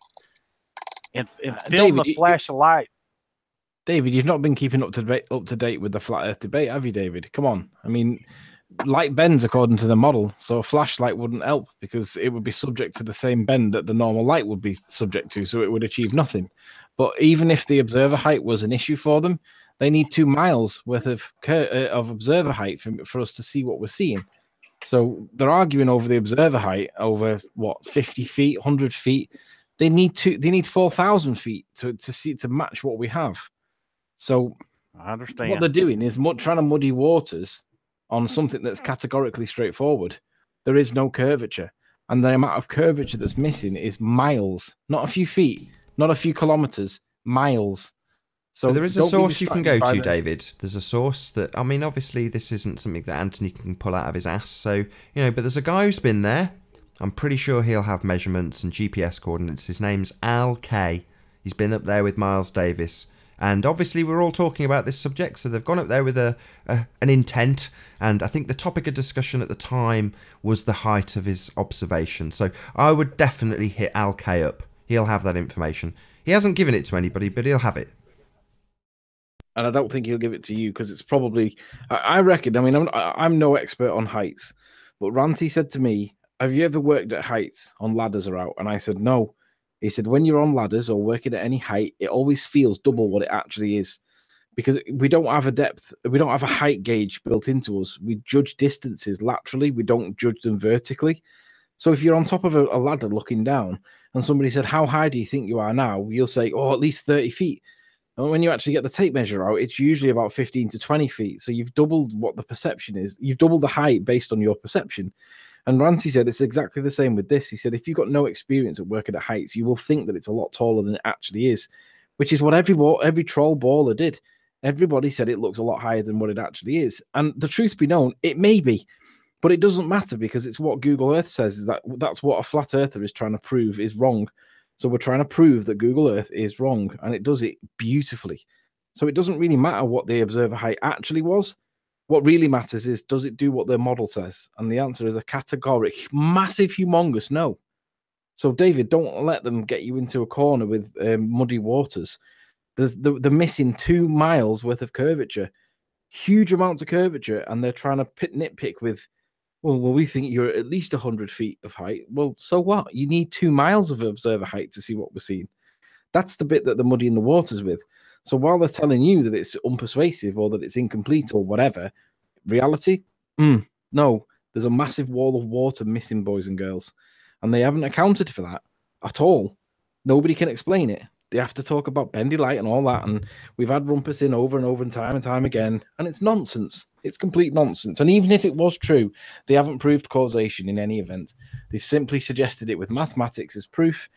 and film the flash of light. David, you've not been keeping up to date with the flat Earth debate, have you, David? Come on. I mean, light bends according to the model, so a flashlight wouldn't help because it would be subject to the same bend that the normal light would be subject to, so it would achieve nothing. But even if the observer height was an issue for them, they need 2 miles worth of observer height for us to see what we're seeing. So they're arguing over the observer height over what, 50 feet, 100 feet. They need 4,000 feet to match what we have. So I understand what they're doing is trying to muddy waters on something that's categorically straightforward. There is no curvature, and the amount of curvature that's missing is miles, not a few feet, not a few kilometers, miles. So but there is a source you can go to, David. There's a source that, I mean, obviously this isn't something that Anthony can pull out of his ass, so, you know, but there's a guy who's been there. I'm pretty sure he'll have measurements and GPS coordinates. His name's Al Kay. He's been up there with Miles Davis. And obviously we're all talking about this subject, so they've gone up there with an intent, and I think the topic of discussion at the time was the height of his observation. So I would definitely hit Al Kay up. He'll have that information. He hasn't given it to anybody, but he'll have it. And I don't think he'll give it to you because it's probably, I reckon, I mean, I'm no expert on heights, but Ranty said to me, have you ever worked at heights on ladders or out? And I said, no. He said, when you're on ladders or working at any height, it always feels double what it actually is, because we don't have a depth, we don't have a height gauge built into us. We judge distances laterally, we don't judge them vertically. So if you're on top of a ladder looking down and somebody said, how high do you think you are now? You'll say, oh, at least 30 feet. And when you actually get the tape measure out, it's usually about 15 to 20 feet. So you've doubled what the perception is. You've doubled the height based on your perception. And Ranty said it's exactly the same with this. He said, if you've got no experience at working at heights, you will think that it's a lot taller than it actually is, which is what every troll baller did. Everybody said it looks a lot higher than what it actually is. And the truth be known, it may be, but it doesn't matter because it's what Google Earth says, is that's what a flat earther is trying to prove is wrong. So we're trying to prove that Google Earth is wrong, and it does it beautifully. So it doesn't really matter what the observer height actually was. What really matters is, does it do what the model says? And the answer is a categoric, massive, humongous no. So, David, don't let them get you into a corner with muddy waters. They're missing 2 miles worth of curvature, huge amounts of curvature, and they're trying to nitpick with, well, we think you're at least 100 feet of height. Well, so what? You need 2 miles of observer height to see what we're seeing. That's the bit that they're muddying the waters with. So while they're telling you that it's unpersuasive or that it's incomplete or whatever, reality, no, there's a massive wall of water missing, boys and girls. And they haven't accounted for that at all. Nobody can explain it. They have to talk about bendy light and all that. And we've had Rumpus in over and over and time again. And it's nonsense. It's complete nonsense. And even if it was true, they haven't proved causation in any event. They've simply suggested it with mathematics as proof.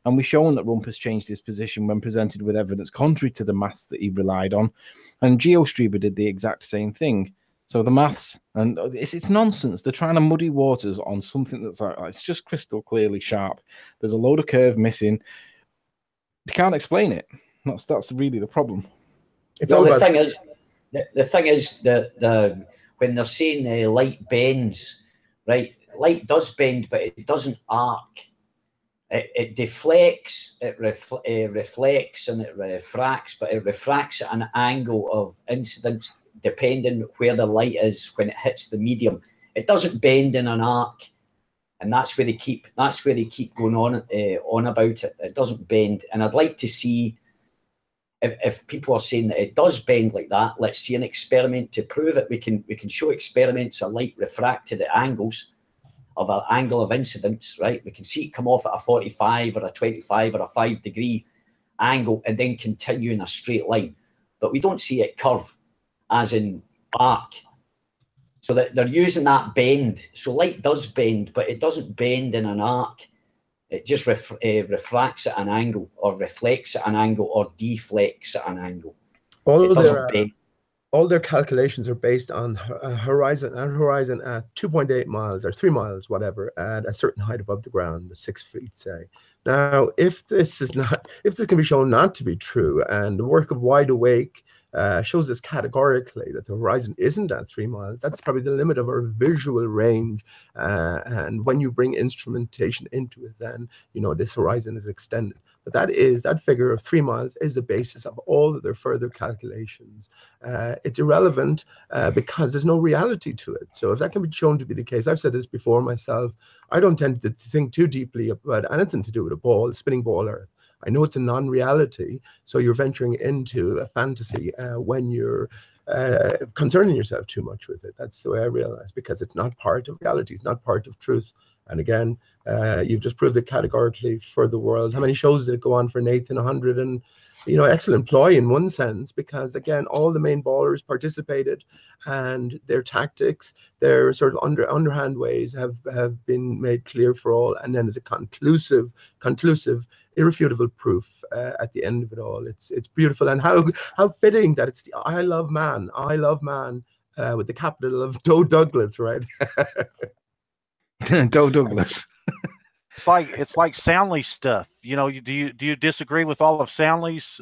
And we've shown that Rumpus changed his position when presented with evidence contrary to the maths that he relied on. And GeoStreamer did the exact same thing. So the maths, and it's nonsense. They're trying to muddy waters on something that's like, it's just crystal clearly sharp. There's a load of curve missing. They can't explain it. That's really the problem. It's well, the thing is that when they're saying the light bends, right? Light does bend, but it doesn't arc. It deflects, it reflects, and it refracts, but it refracts at an angle of incidence depending where the light is when it hits the medium. It doesn't bend in an arc, and that's where they keep going on about it. It doesn't bend, and I'd like to see if people are saying that it does bend like that. Let's see an experiment to prove it. We can show experiments of light refracted at angles of an angle of incidence, right? We can see it come off at a 45 or a 25 or a 5 degree angle and then continue in a straight line. But we don't see it curve as in arc. So that they're using that bend. So light does bend, but it doesn't bend in an arc. It just refracts at an angle, or reflects at an angle, or deflects at an angle. It doesn't bend. All their calculations are based on a horizon at 2.8 miles or 3 miles, whatever, at a certain height above the ground, 6 feet, say. Now, if this can be shown not to be true, and the work of Wide Awake shows us categorically that the horizon isn't at 3 miles. That's probably the limit of our visual range. And when you bring instrumentation into it, then, you know, this horizon is extended. But that figure of 3 miles is the basis of all of their further calculations. It's irrelevant because there's no reality to it. So if that can be shown to be the case, I've said this before myself, I don't tend to think too deeply about anything to do with a ball, spinning ball Earth. I know it's a non-reality, so you're venturing into a fantasy when you're concerning yourself too much with it. That's the way I realize, because it's not part of reality, it's not part of truth. And again, you've just proved it categorically for the world. How many shows did it go on for Nathan? 100 and, you know, excellent ploy in one sense, because again, all the main ballers participated, and their tactics, their sort of underhand ways have been made clear for all. And then there's a conclusive, irrefutable proof at the end of it all. It's beautiful, and how fitting that it's the I love man with the capital of Doe Douglas, right? Doe Douglas. It's like Soundley's stuff. You know, do you disagree with all of Soundley's?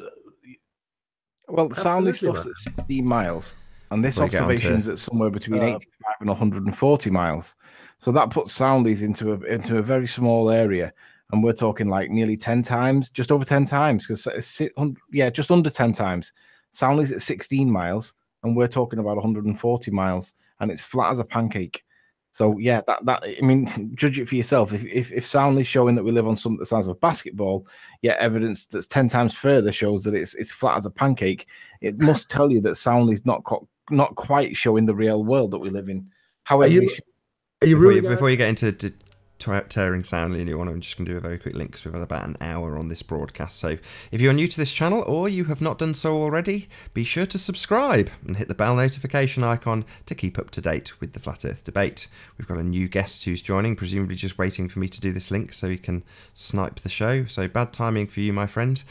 Well, Soundley's stuff's at 16 miles, and this observation's at somewhere between 85 and 140 miles. So that puts Soundley's into a very small area, and we're talking like nearly 10 times, just over 10 times, because just under 10 times. Soundley's at 16 miles, and we're talking about 140 miles, and it's flat as a pancake. So yeah, that I mean, judge it for yourself. If Soundley's showing that we live on something the size of a basketball, yet evidence that's 10 times further shows that it's flat as a pancake, it must tell you that Soundley's not quite showing the real world that we live in. However, before you get into tearing Soundly a new one, I'm just going to do a very quick link because we've had about an hour on this broadcast. So if you're new to this channel or you have not done so already, be sure to subscribe and hit the bell notification icon to keep up to date with the Flat Earth debate. We've got a new guest who's joining, presumably just waiting for me to do this link so he can snipe the show. So bad timing for you, my friend.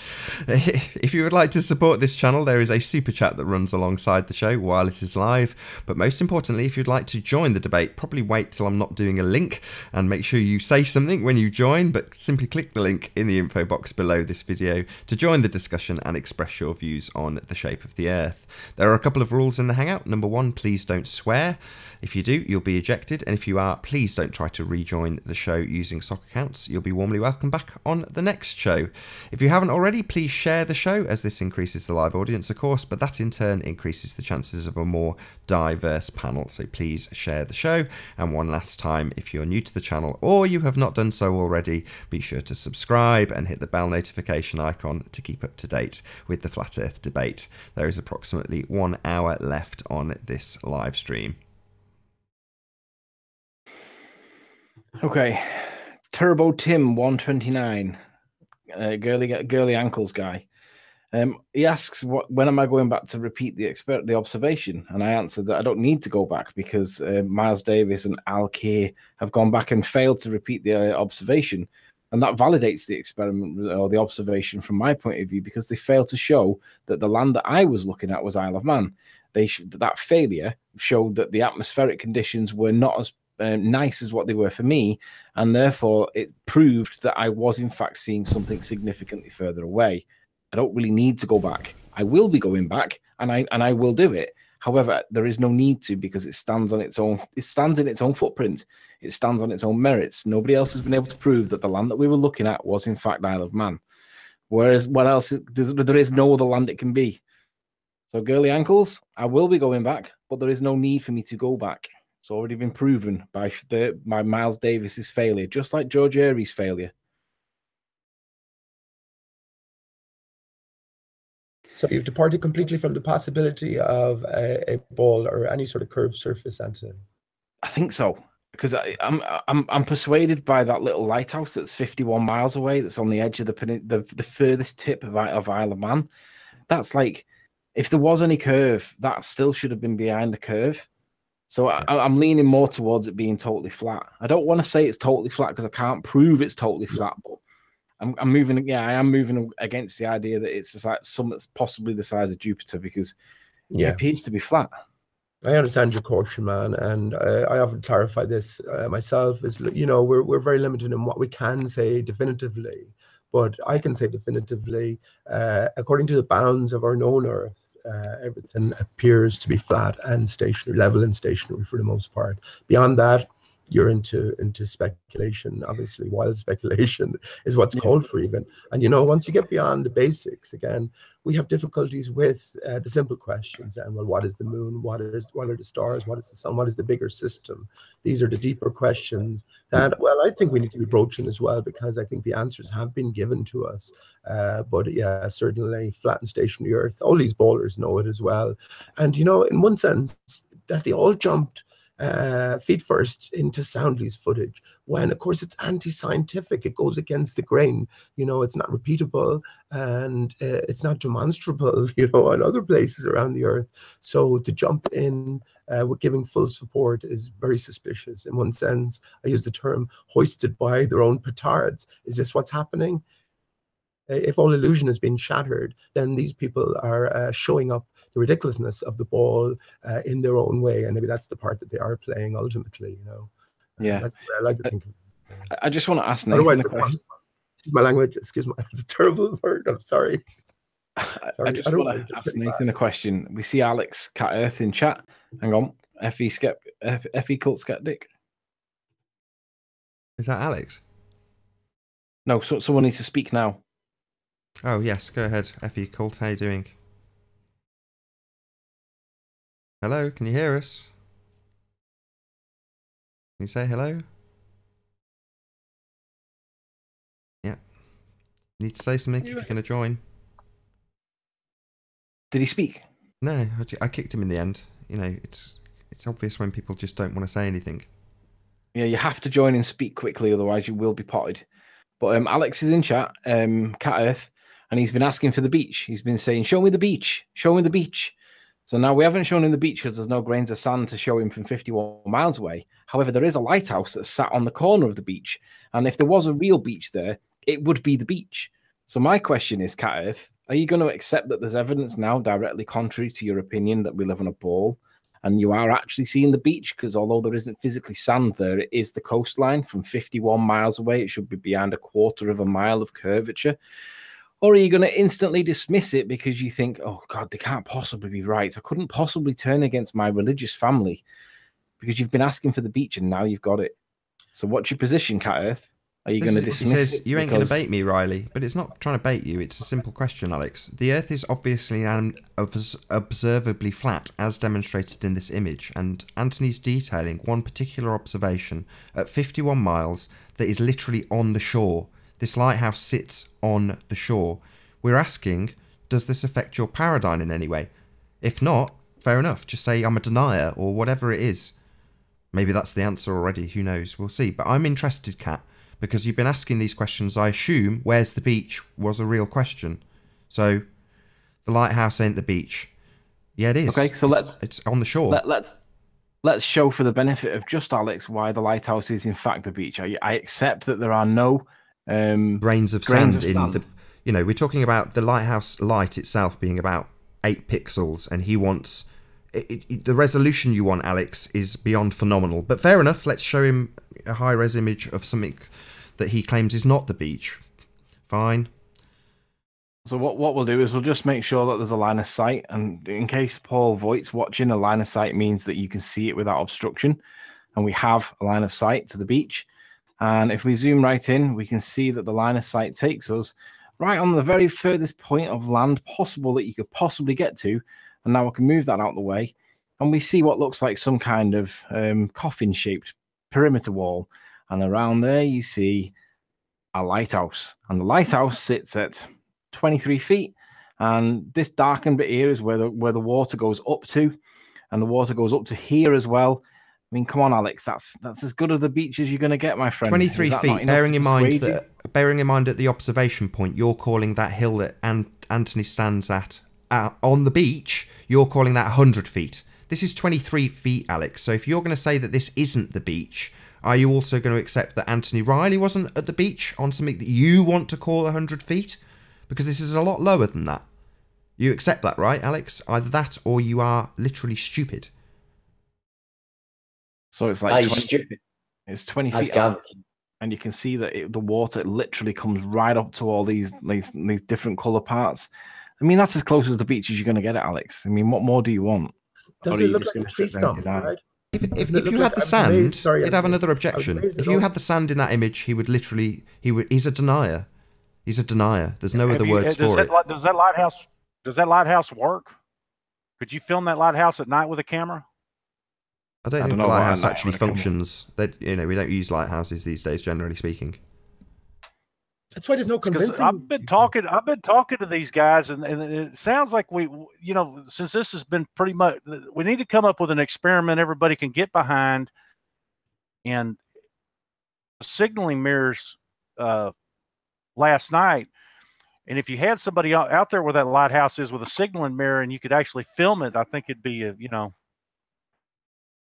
If you would like to support this channel, there is a super chat that runs alongside the show while it is live. But most importantly, if you'd like to join the debate, probably wait till I'm not doing a link and make sure you say something when you join, but simply click the link in the info box below this video to join the discussion and express your views on the shape of the Earth. There are a couple of rules in the Hangout. Number one, please don't swear. If you do, you'll be ejected, and if you are, please don't try to rejoin the show using sock accounts. You'll be warmly welcome back on the next show. If you haven't already, please share the show, as this increases the live audience, of course, but that in turn increases the chances of a more diverse panel. So please share the show. And one last time, if you're new to the channel or you have not done so already, be sure to subscribe and hit the bell notification icon to keep up to date with the Flat Earth debate. There is approximately 1 hour left on this live stream. Okay, Turbo Tim 129, girly ankles guy. He asks, when am I going back to repeat the observation? And I answered that I don't need to go back because Miles Davis and Al Kay have gone back and failed to repeat the observation. And that validates the experiment or the observation from my point of view, because they failed to show that the land that I was looking at was Isle of Man. That failure showed that the atmospheric conditions were not as nice as what they were for me, and therefore it proved that I was in fact seeing something significantly further away. I don't really need to go back. I will be going back, and I will do it. However, there is no need to, because it stands on its own. It stands in its own footprint. It stands on its own merits. Nobody else has been able to prove that the land that we were looking at was in fact Isle of Man. Whereas what else? There is no other land it can be. So girly ankles, I will be going back, but there is no need for me to go back. It's already been proven by Miles Davis's failure, just like George Airy's failure. So you've departed completely from the possibility of a ball or any sort of curved surface, Anthony? I think so, because I'm persuaded by that little lighthouse that's 51 miles away, that's on the edge of the furthest tip of Isle of Man. That's like, if there was any curve, that still should have been behind the curve. So I'm leaning more towards it being totally flat. I don't want to say it's totally flat because I can't prove it's totally flat, but I'm moving. Yeah, I am moving against the idea that it's like something that's possibly the size of Jupiter, because it appears to be flat. I understand your caution, man, and I often clarify this myself. Is, you know, we're very limited in what we can say definitively, but I can say definitively, according to the bounds of our known Earth, everything appears to be flat and stationary, level and stationary for the most part. Beyond that, you're into speculation. Obviously, wild speculation is what's called for even. And you know, once you get beyond the basics, again, we have difficulties with the simple questions. And well, what is the moon? What are the stars? What is the sun? What is the bigger system? These are the deeper questions that, well, I think we need to be broaching as well, because I think the answers have been given to us. But yeah, certainly flat and stationary Earth. All these bowlers know it as well. And you know, in one sense, that they all jumped feet first into Soundly's footage, when of course it's anti-scientific. It goes against the grain. You know, it's not repeatable, and it's not demonstrable, you know, in other places around the earth. So to jump in with giving full support is very suspicious. In one sense, I use the term hoisted by their own petards. Is this what's happening? If all illusion has been shattered, then these people are showing up the ridiculousness of the ball in their own way, and maybe that's the part that they are playing ultimately. You know, yeah, that's the way I like to think of it. I just want to ask Nathan a question. Excuse my language. Excuse my. It's a terrible word. I'm sorry. I just want to ask Nathan a question. We see Alex Cat Earth in chat. Hang on, FE Cult Skeptic. Is that Alex? No, so someone needs to speak now. Oh, yes, go ahead. FE Cult, how you doing? Hello, can you hear us? Can you say hello? Yeah. You need to say something if you're going to join. Did he speak? No, I kicked him in the end. You know, it's obvious when people just don't want to say anything. Yeah, you have to join and speak quickly, otherwise you will be potted. But Alex is in chat, Cat Earth. And he's been asking for the beach. He's been saying, show me the beach. Show me the beach. So now we haven't shown him the beach because there's no grains of sand to show him from 51 miles away. However, there is a lighthouse that's sat on the corner of the beach. And if there was a real beach there, it would be the beach. So my question is, Cat Earth, are you going to accept that there's evidence now directly contrary to your opinion that we live on a ball and you are actually seeing the beach? Because although there isn't physically sand there, it is the coastline from 51 miles away. It should be beyond a quarter of a mile of curvature. Or are you going to instantly dismiss it because you think, oh, God, they can't possibly be right. I couldn't possibly turn against my religious family because you've been asking for the beach and now you've got it. So what's your position, Cat Earth? Are you going to dismiss it? He says, you ain't going to bait me, Riley. But it's not trying to bait you. It's a simple question, Alex. The Earth is obviously observably flat, as demonstrated in this image. And Anthony's detailing one particular observation at 51 miles that is literally on the shore. This lighthouse sits on the shore. We're asking, does this affect your paradigm in any way? If not, fair enough. Just say I'm a denier or whatever it is. Maybe that's the answer already. Who knows? We'll see. But I'm interested, Kat, because you've been asking these questions. I assume where's the beach was a real question. So the lighthouse ain't the beach. Yeah, it is. Okay, so it's on the shore. Let's show for the benefit of just Alex why the lighthouse is in fact the beach. I accept that there are no grains of sand in the, you know, we're talking about the lighthouse light itself being about 8 pixels, and he wants the resolution you want, Alex, is beyond phenomenal. But fair enough, let's show him a high-res image of something that he claims is not the beach. Fine. So what we'll do is we'll just make sure that there's a line of sight, and in case Paul Voigt's watching, a line of sight means that you can see it without obstruction, and we have a line of sight to the beach. And if we zoom right in, we can see that the line of sight takes us right on the very furthest point of land possible that you could possibly get to. And now we can move that out of the way. And we see what looks like some kind of coffin-shaped perimeter wall. And around there, you see a lighthouse. And the lighthouse sits at 23 feet. And this darkened bit here is where the water goes up to. And the water goes up to here as well. I mean, come on, Alex. That's as good of the beach as you're going to get, my friend. 23 feet. Bearing in mind at the observation point, you're calling that hill that Anthony stands at on the beach. You're calling that 100 feet. This is 23 feet, Alex. So if you're going to say that this isn't the beach, are you also going to accept that Anthony Riley wasn't at the beach on something that you want to call 100 feet? Because this is a lot lower than that. You accept that, right, Alex? Either that or you are literally stupid. So it's like 20, stupid. It's 20 feet up, and you can see that the water literally comes right up to all these different color parts. I mean, that's as close as the beach as you're going to get it, Alex. I mean, what more do you want? Doesn't it look like a tree stump, right? If Doesn't it you look had like- the I was sand, amazed- sorry, he'd have Anthony. another I was objection. amazed If at you all. had the sand in that image, he would literally, he's a denier. He's a denier. There's no other words for it. Does that lighthouse work? Could you film that lighthouse at night with a camera? I don't think don't the know about lighthouse that actually with a camera. functions. That we don't use lighthouses these days, generally speaking. That's why there's no Because convincing. I've been talking to these guys, and it sounds like since this has been pretty much, we need to come up with an experiment everybody can get behind, and signaling mirrors last night. And if you had somebody out there where that lighthouse is with a signaling mirror, and you could actually film it, I think it'd be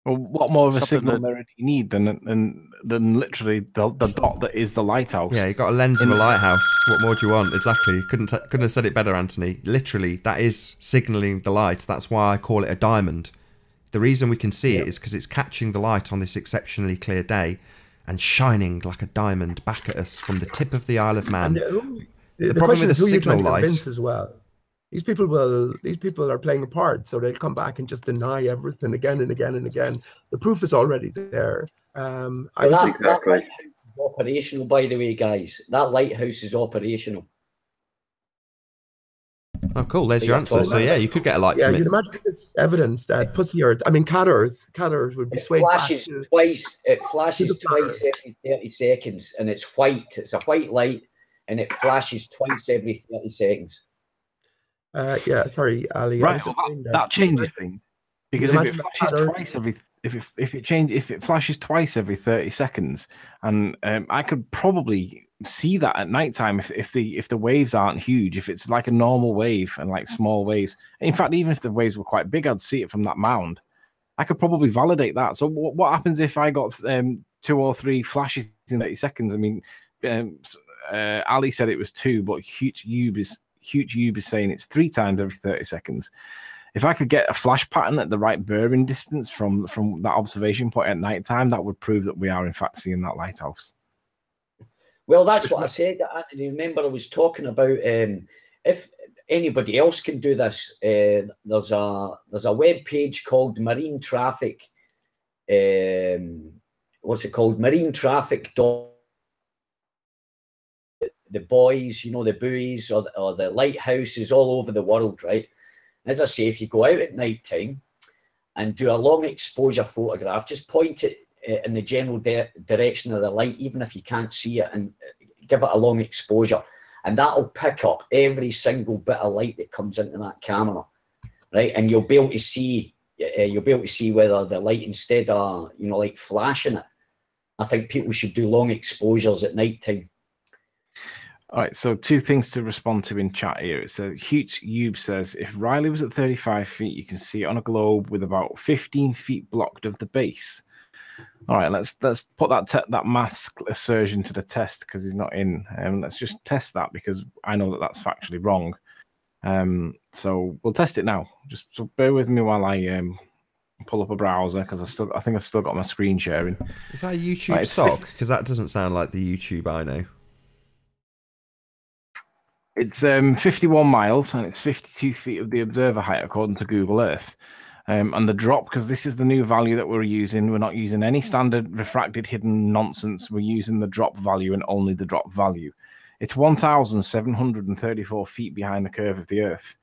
Well, what more of a something signal that- mirror do you need than literally the dot that is the lighthouse? Yeah, you got a lens of a lighthouse. What more do you want? Exactly. Couldn't have said it better, Anthony. Literally, that is signalling the light. That's why I call it a diamond. The reason we can see it is because it's catching the light on this exceptionally clear day and shining like a diamond back at us from the tip of the Isle of Man. The problem question with is the who you're trying signal to light- convince as well. These people are playing a part, so they'll come back and just deny everything again and again and again. The proof is already there. Well, that Exactly. lighthouse is operational, by the way, guys. That lighthouse is operational. Oh, cool. There's your Yeah, answer. So, yeah, you could get a light yeah, from you'd it. imagine there's evidence that pussy Earth, I mean cat Earth would be It swayed flashes back to, twice. It flashes to the planet. twice every 30 seconds, and it's white. It's a white light, and it flashes twice every 30 seconds. yeah, sorry, Ali. I Right, was just well, saying that changes things because if it imagine flashes that twice every if it flashes twice every 30 seconds, and I could probably see that at nighttime if the waves aren't huge, if it's like a normal wave and like small waves. In fact, even if the waves were quite big, I'd see it from that mound. I could probably validate that. So what happens if I got 2 or 3 flashes in 30 seconds? I mean, Ali said it was 2, but Huge Ube is saying it's 3 times every 30 seconds. If I could get a flash pattern at the right bearing distance from that observation point at night time, that would prove that we are in fact seeing that lighthouse. Well, that's what I said, Anthony. Remember, I was talking about if anybody else can do this. There's a web page called Marine Traffic. What's it called? Marine Traffic. The buoys, the buoys or the lighthouses all over the world, right? As I say, if you go out at night time and do a long exposure photograph, just point it in the general direction of the light, even if you can't see it, and give it a long exposure, and that'll pick up every single bit of light that comes into that camera, right? And you'll be able to see whether the light, instead of like flashing it. I think people should do long exposures at night time. All right, so 2 things to respond to in chat here. It's a Huge Ube says, if Riley was at 35 feet, you can see it on a globe with about 15 feet blocked of the base. All right, let's put that maths assertion to the test because he's not in. Let's just test that because I know that that's factually wrong. So we'll test it now. Just so bear with me while I pull up a browser because I think I've still got my screen sharing. Is that a YouTube Right, sock? Because that doesn't sound like the YouTube I know. It's 51 miles and it's 52 feet of the observer height according to Google Earth. And the drop, because this is the new value that we're using, we're not using any standard refracted hidden nonsense. We're using the drop value and only the drop value. It's 1,734 feet behind the curve of the Earth.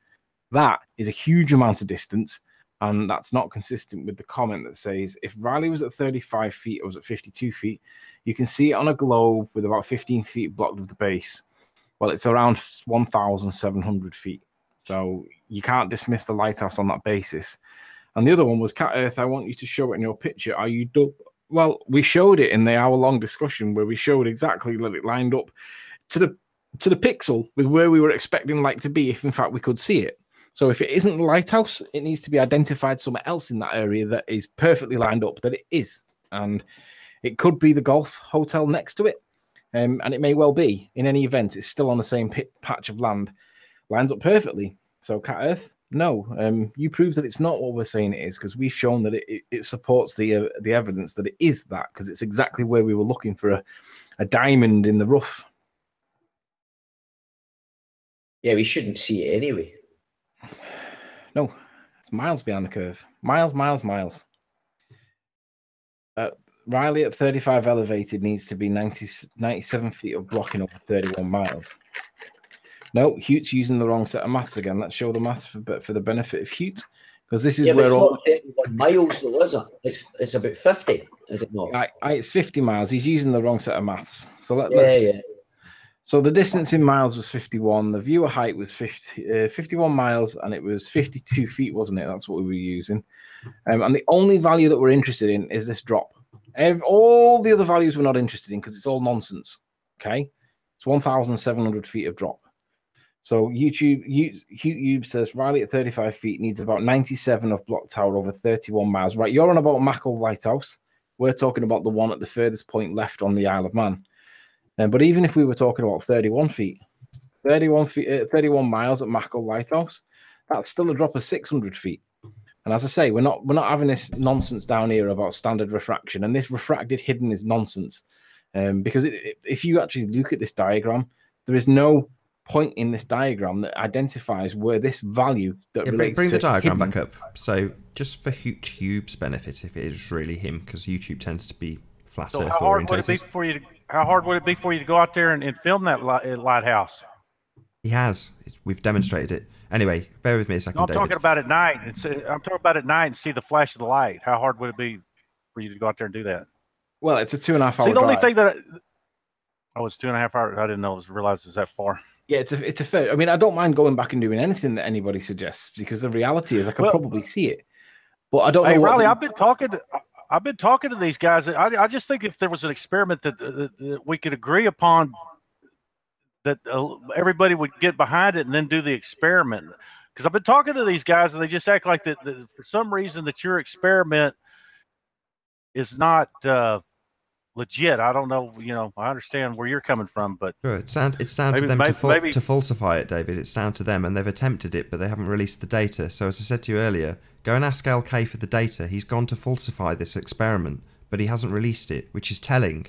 That is a huge amount of distance, and that's not consistent with the comment that says if Riley was at 35 feet or was at 52 feet, you can see it on a globe with about 15 feet blocked of the base. Well, it's around 1,700 feet. So you can't dismiss the lighthouse on that basis. And the other one was Cat Earth. I want you to show it in your picture. Are you done? Well, we showed it in the hour-long discussion where we showed exactly that it lined up to the pixel with where we were expecting light to be if, in fact, we could see it. So if it isn't the lighthouse, it needs to be identified somewhere else in that area that is perfectly lined up that it is. And it could be the golf hotel next to it. And it may well be. In any event, it's still on the same patch of land. Lines up perfectly. So Cat Earth, no. You prove that it's not what we're saying it is because we've shown that it supports the evidence that it is that because it's exactly where we were looking for a diamond in the rough. Yeah, we shouldn't see it anyway. No, it's miles behind the curve. Miles. Riley at 35 elevated needs to be 97 feet of blocking over 31 miles. No, Hute's using the wrong set of maths again. Let's show the maths for the benefit of Hute, because this is where it's all not 31 miles though, is it? It's about 50, is it not? It's 50 miles. He's using the wrong set of maths. So let's. So the distance in miles was 51. The viewer height was 51 miles, and it was 52 feet, wasn't it? That's what we were using. And the only value that we're interested in is this drop. All the other values we're not interested in because it's all nonsense. It's 1,700 feet of drop. So YouTube says Riley at 35 feet needs about 97 of block tower over 31 miles. Right, you're on about Mackle Lighthouse. We're talking about the one at the furthest point left on the Isle of Man. But even if we were talking about 31 miles at Mackle Lighthouse, that's still a drop of 600 feet. And as I say, we're not having this nonsense down here about standard refraction, and this refracted hidden is nonsense. Because if you actually look at this diagram, there is no point in this diagram that identifies where this value that relates bring to the diagram hidden. back up. So just for YouTube's benefit, if it is really him, because YouTube tends to be flat So Earth how hard orientated. would it be for you to go out there and film that lighthouse? He has. We've demonstrated it. Anyway, bear with me a second, No, I'm David. talking about at night. I'm talking about at night and see the flash of the light. How hard would it be for you to go out there and do that? Well, it's a 2.5 hour See, the only drive. thing that it's 2.5 hours. I didn't know. Realize it's that far. Yeah, it's a fair. I mean, I don't mind going back and doing anything that anybody suggests, because the reality is I could probably see it, but I don't know. Hey, Riley, I've been talking to these guys. I just think if there was an experiment that we could agree upon, that everybody would get behind it and then do the experiment. Because I've been talking to these guys and they just act like that for some reason that your experiment is not legit. I don't know. I understand where you're coming from, but sure, it's down to them to falsify it, David. It's down to them, and they've attempted it, but they haven't released the data. So as I said to you earlier, go and ask LK for the data. He's gone to falsify this experiment, but he hasn't released it, which is telling.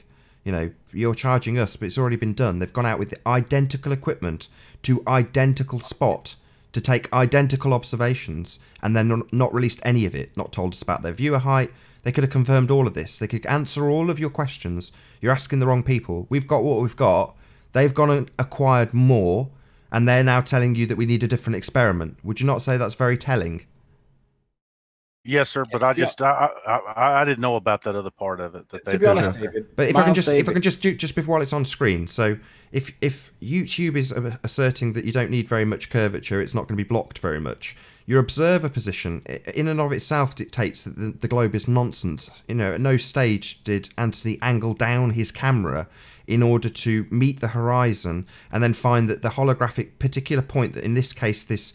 You're charging us, but it's already been done. They've gone out with identical equipment to identical spot to take identical observations, and then not released any of it, not told us about their viewer height. They could have confirmed all of this. They could answer all of your questions. You're asking the wrong people. We've got what we've got. They've gone and acquired more, and they're now telling you that we need a different experiment. Would you not say that's very telling? Yes, sir. But I didn't know about that other part of it. To be honest, David, but if I can just before it's on screen. So if YouTube is asserting that you don't need very much curvature, it's not going to be blocked very much. Your observer position, in and of itself, dictates that the globe is nonsense. At no stage did Anthony angle down his camera in order to meet the horizon and then find that the holographic particular point, that in this case this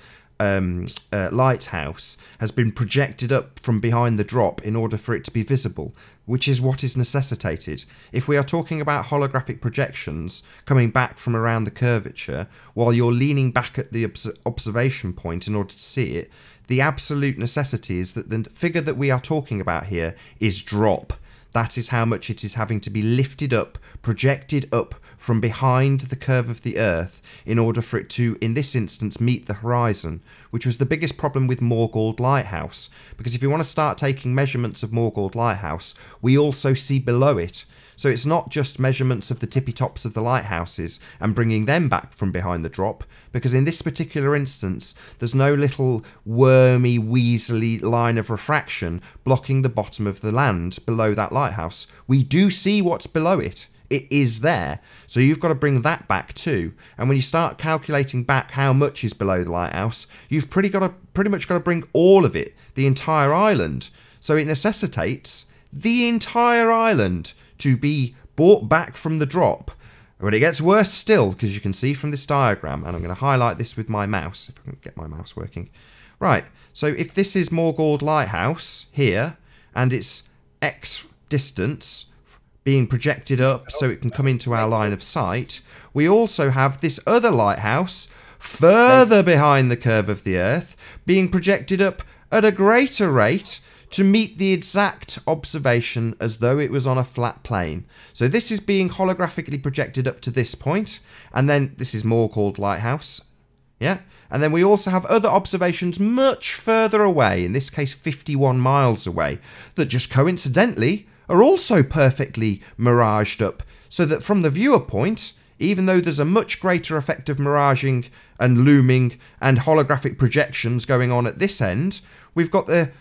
lighthouse, has been projected up from behind the drop in order for it to be visible, which is what is necessitated. If we are talking about holographic projections coming back from around the curvature while you're leaning back at the observation point in order to see it, the absolute necessity is that the figure that we are talking about here is drop. That is how much it is having to be lifted up, projected up from behind the curve of the Earth in order for it to, in this instance, meet the horizon, which was the biggest problem with Morgold Lighthouse. Because if you want to start taking measurements of Morgold Lighthouse, we also see below it. So it's not just measurements of the tippy tops of the lighthouses and bringing them back from behind the drop, because in this particular instance, there's no little wormy, weaselly line of refraction blocking the bottom of the land below that lighthouse. We do see what's below it. It is there. So you've got to bring that back too. And when you start calculating back how much is below the lighthouse, you've pretty much got to bring all of it, the entire island. So it necessitates the entire island to be brought back from the drop. But it gets worse still, because you can see from this diagram, and I'm going to highlight this with my mouse, if I can get my mouse working. Right, so if this is Morgold Lighthouse here, and it's X distance being projected up so it can come into our line of sight, we also have this other lighthouse further behind the curve of the Earth being projected up at a greater rate to meet the exact observation as though it was on a flat plane. So this is being holographically projected up to this point, and then this is Morgold Lighthouse Yeah, and then we also have other observations much further away, in this case 51 miles away, that just coincidentally are also perfectly miraged up, so that from the viewer point, even though there's a much greater effect of miraging and looming and holographic projections going on at this end, we've got the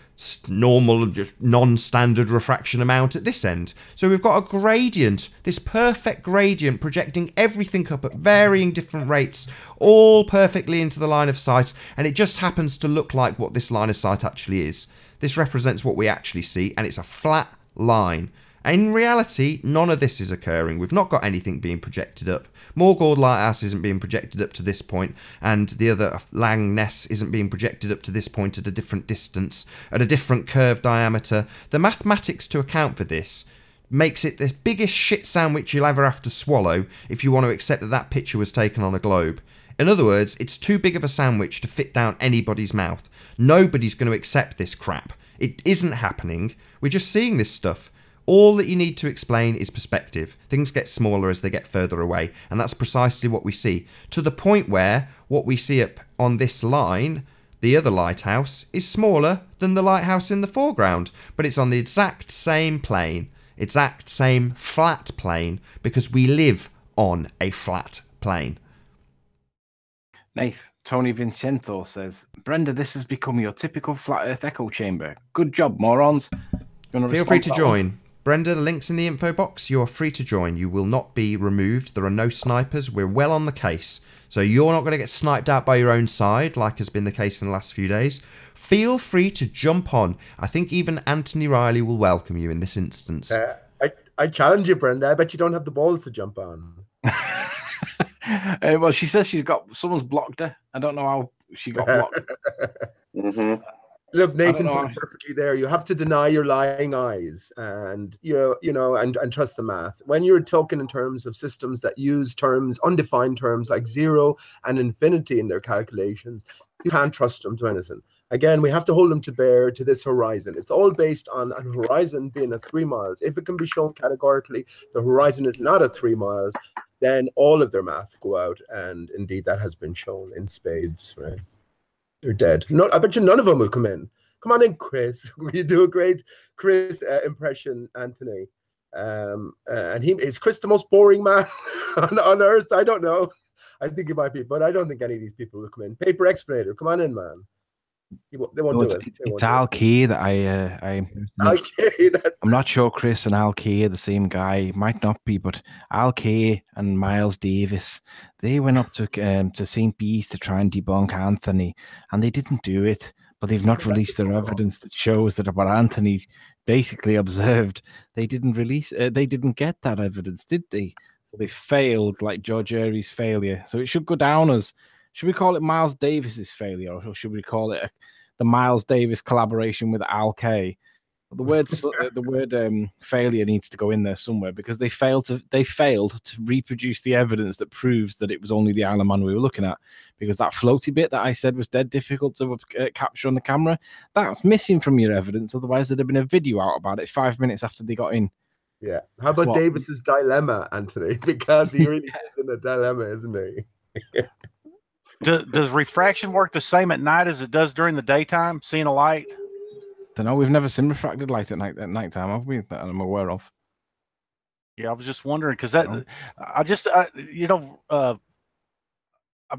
normal, just non-standard refraction amount at this end. So we've got a gradient, this perfect gradient projecting everything up at varying different rates, all perfectly into the line of sight, and it just happens to look like what this line of sight actually is. This represents what we actually see, and it's a flat line. In reality, none of this is occurring. We've not got anything being projected up. Morgord Lighthouse isn't being projected up to this point, and the other Lang Ness isn't being projected up to this point at a different distance, at a different curved diameter. The mathematics to account for this makes it the biggest shit sandwich you'll ever have to swallow if you want to accept that that picture was taken on a globe. In other words, it's too big of a sandwich to fit down anybody's mouth. Nobody's going to accept this crap. It isn't happening. We're just seeing this stuff. All that you need to explain is perspective. Things get smaller as they get further away, and that's precisely what we see. To the point where what we see up on this line, the other lighthouse, is smaller than the lighthouse in the foreground, but it's on the exact same plane, exact same flat plane, because we live on a flat plane. Nath, Tony Vincenzo says, Brenda, this has become your typical flat earth echo chamber. Good job, morons. Feel free to join. Brenda, the link's in the info box. You are free to join. You will not be removed. There are no snipers. We're well on the case. So you're not going to get sniped out by your own side, like has been the case in the last few days. Feel free to jump on. I think even Anthony Riley will welcome you in this instance. I challenge you, Brenda. I bet you don't have the balls to jump on. Well, she says someone's blocked her. I don't know how she got blocked. Look, Nathan put it perfectly there. You have to deny your lying eyes, and and trust the math. When you're talking in terms of systems that use terms, undefined terms like 0 and infinity in their calculations, you can't trust them to anything. Again, we have to hold them to bear to this horizon. It's all based on a horizon being at 3 miles. If it can be shown categorically the horizon is not at 3 miles, then all of their math go out, and indeed that has been shown in spades, right? They're dead. I bet you none of them will come in. Come on in, Chris. You do a great Chris impression, Anthony. And is Chris the most boring man on earth? I don't know. I think he might be, but I don't think any of these people will come in. Paper Explainer, come on in, man. They won't do it. It's Al Key that I'm not sure Chris and Al Key are the same guy. Might not be, but Al Key and Miles Davis, they went up to St. Bees to try and debunk Anthony, and they didn't do it. But they've not released their evidence that shows that what Anthony basically observed. They didn't release. They didn't get that evidence, did they? So they failed, like George Airy's failure. So it should go down as. Should we call it Miles Davis's failure, or should we call it the Miles Davis collaboration with Al K? The word failure needs to go in there somewhere, because they failed to reproduce the evidence that proves that it was only the Isle of Man we were looking at, because that floaty bit that I said was dead difficult to capture on the camera, that's missing from your evidence. Otherwise, there'd have been a video out about it 5 minutes after they got in. Yeah. How about Davis's dilemma, Anthony? Because he really is in a dilemma, isn't he? Does refraction work the same at night as it does during the daytime? Seeing a light? Don't know. We've never seen refracted light at nighttime, have we? That I'm aware of. Yeah, I was just wondering, because I've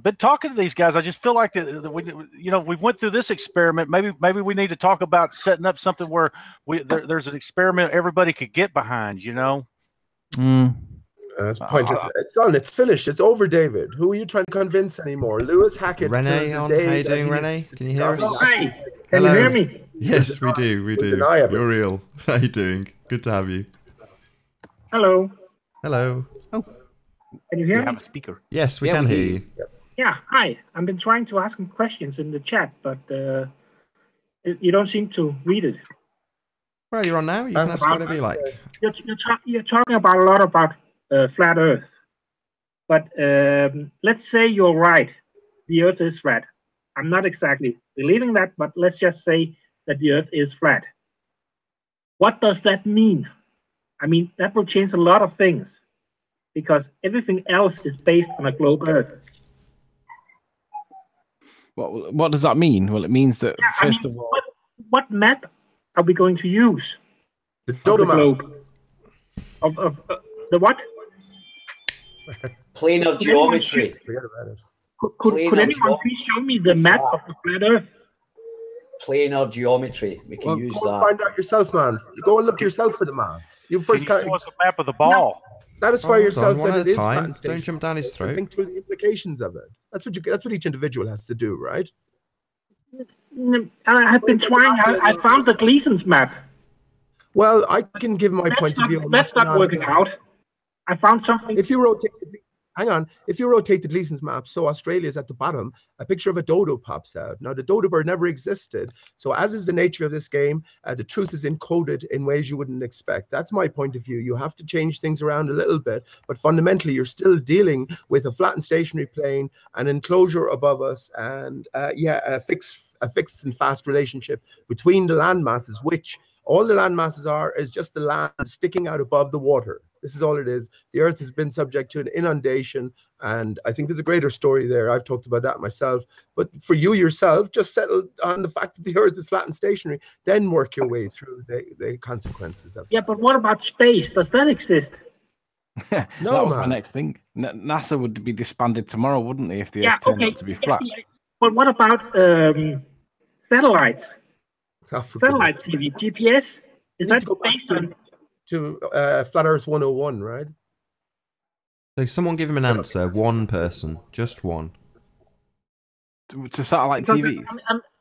been talking to these guys. I just feel like we went through this experiment. Maybe we need to talk about setting up something where there's an experiment everybody could get behind. That's pointless. It's done. It's finished. It's over, David. Who are you trying to convince anymore? Lewis Hackett. Renee on. How you doing, Renee? Can you hear us? Hi. Can you hear me? Yes, we do. We do. You're real. How you doing? Good to have you. Hello. Hello. Oh, can you hear me? Have a speaker. Yes, we can hear you. Yeah. Hi. I've been trying to ask some questions in the chat, but you don't seem to read it. Well, you're on now. You can ask whatever you like. You're talking about a lot about flat Earth, but let's say you're right. The Earth is flat. I'm not exactly believing that, but let's just say that the Earth is flat. What does that mean? I mean, that will change a lot of things, because everything else is based on a globe Earth. What does that mean? Well, it means that first of all, what map are we going to use? The Dodo map. Globe? Of the what? Planar geometry. Forget about it. Could anyone please show me the map of the flat Earth? Planar geometry. We can use Go and that. find out yourself, man. Go and look yourself for the map. You first Can you show us a map of the ball? satisfy yourself one that at it a is flat time. and Don't stationary. jump down his throat. Think through the implications of it. That's what each individual has to do, right? I have been trying. I found the Gleason's map. Well, I can give my point of view. That's not working out. I found something. If you rotate, hang on. If you rotate the Gleason's map, so Australia's at the bottom, a picture of a dodo pops out. Now, the dodo bird never existed. So, as is the nature of this game, the truth is encoded in ways you wouldn't expect. That's my point of view. You have to change things around a little bit, but fundamentally, you're still dealing with a flat and stationary plane, an enclosure above us, and a fixed and fast relationship between the land masses, which all the land masses are is just the land sticking out above the water. This is all it is. The Earth has been subject to an inundation, and I think there's a greater story there. I've talked about that myself. But for you yourself, just settle on the fact that the Earth is flat and stationary, then work your way through the consequences of it. Yeah, but what about space? Does that exist? that was my next thing. NASA would be disbanded tomorrow, wouldn't they, if the Earth turned out to be flat? Yeah. But what about satellites? Satellite TV, GPS? Is that based on to Flat Earth 101, right? So someone give him an answer. One person, just one. To satellite TVs.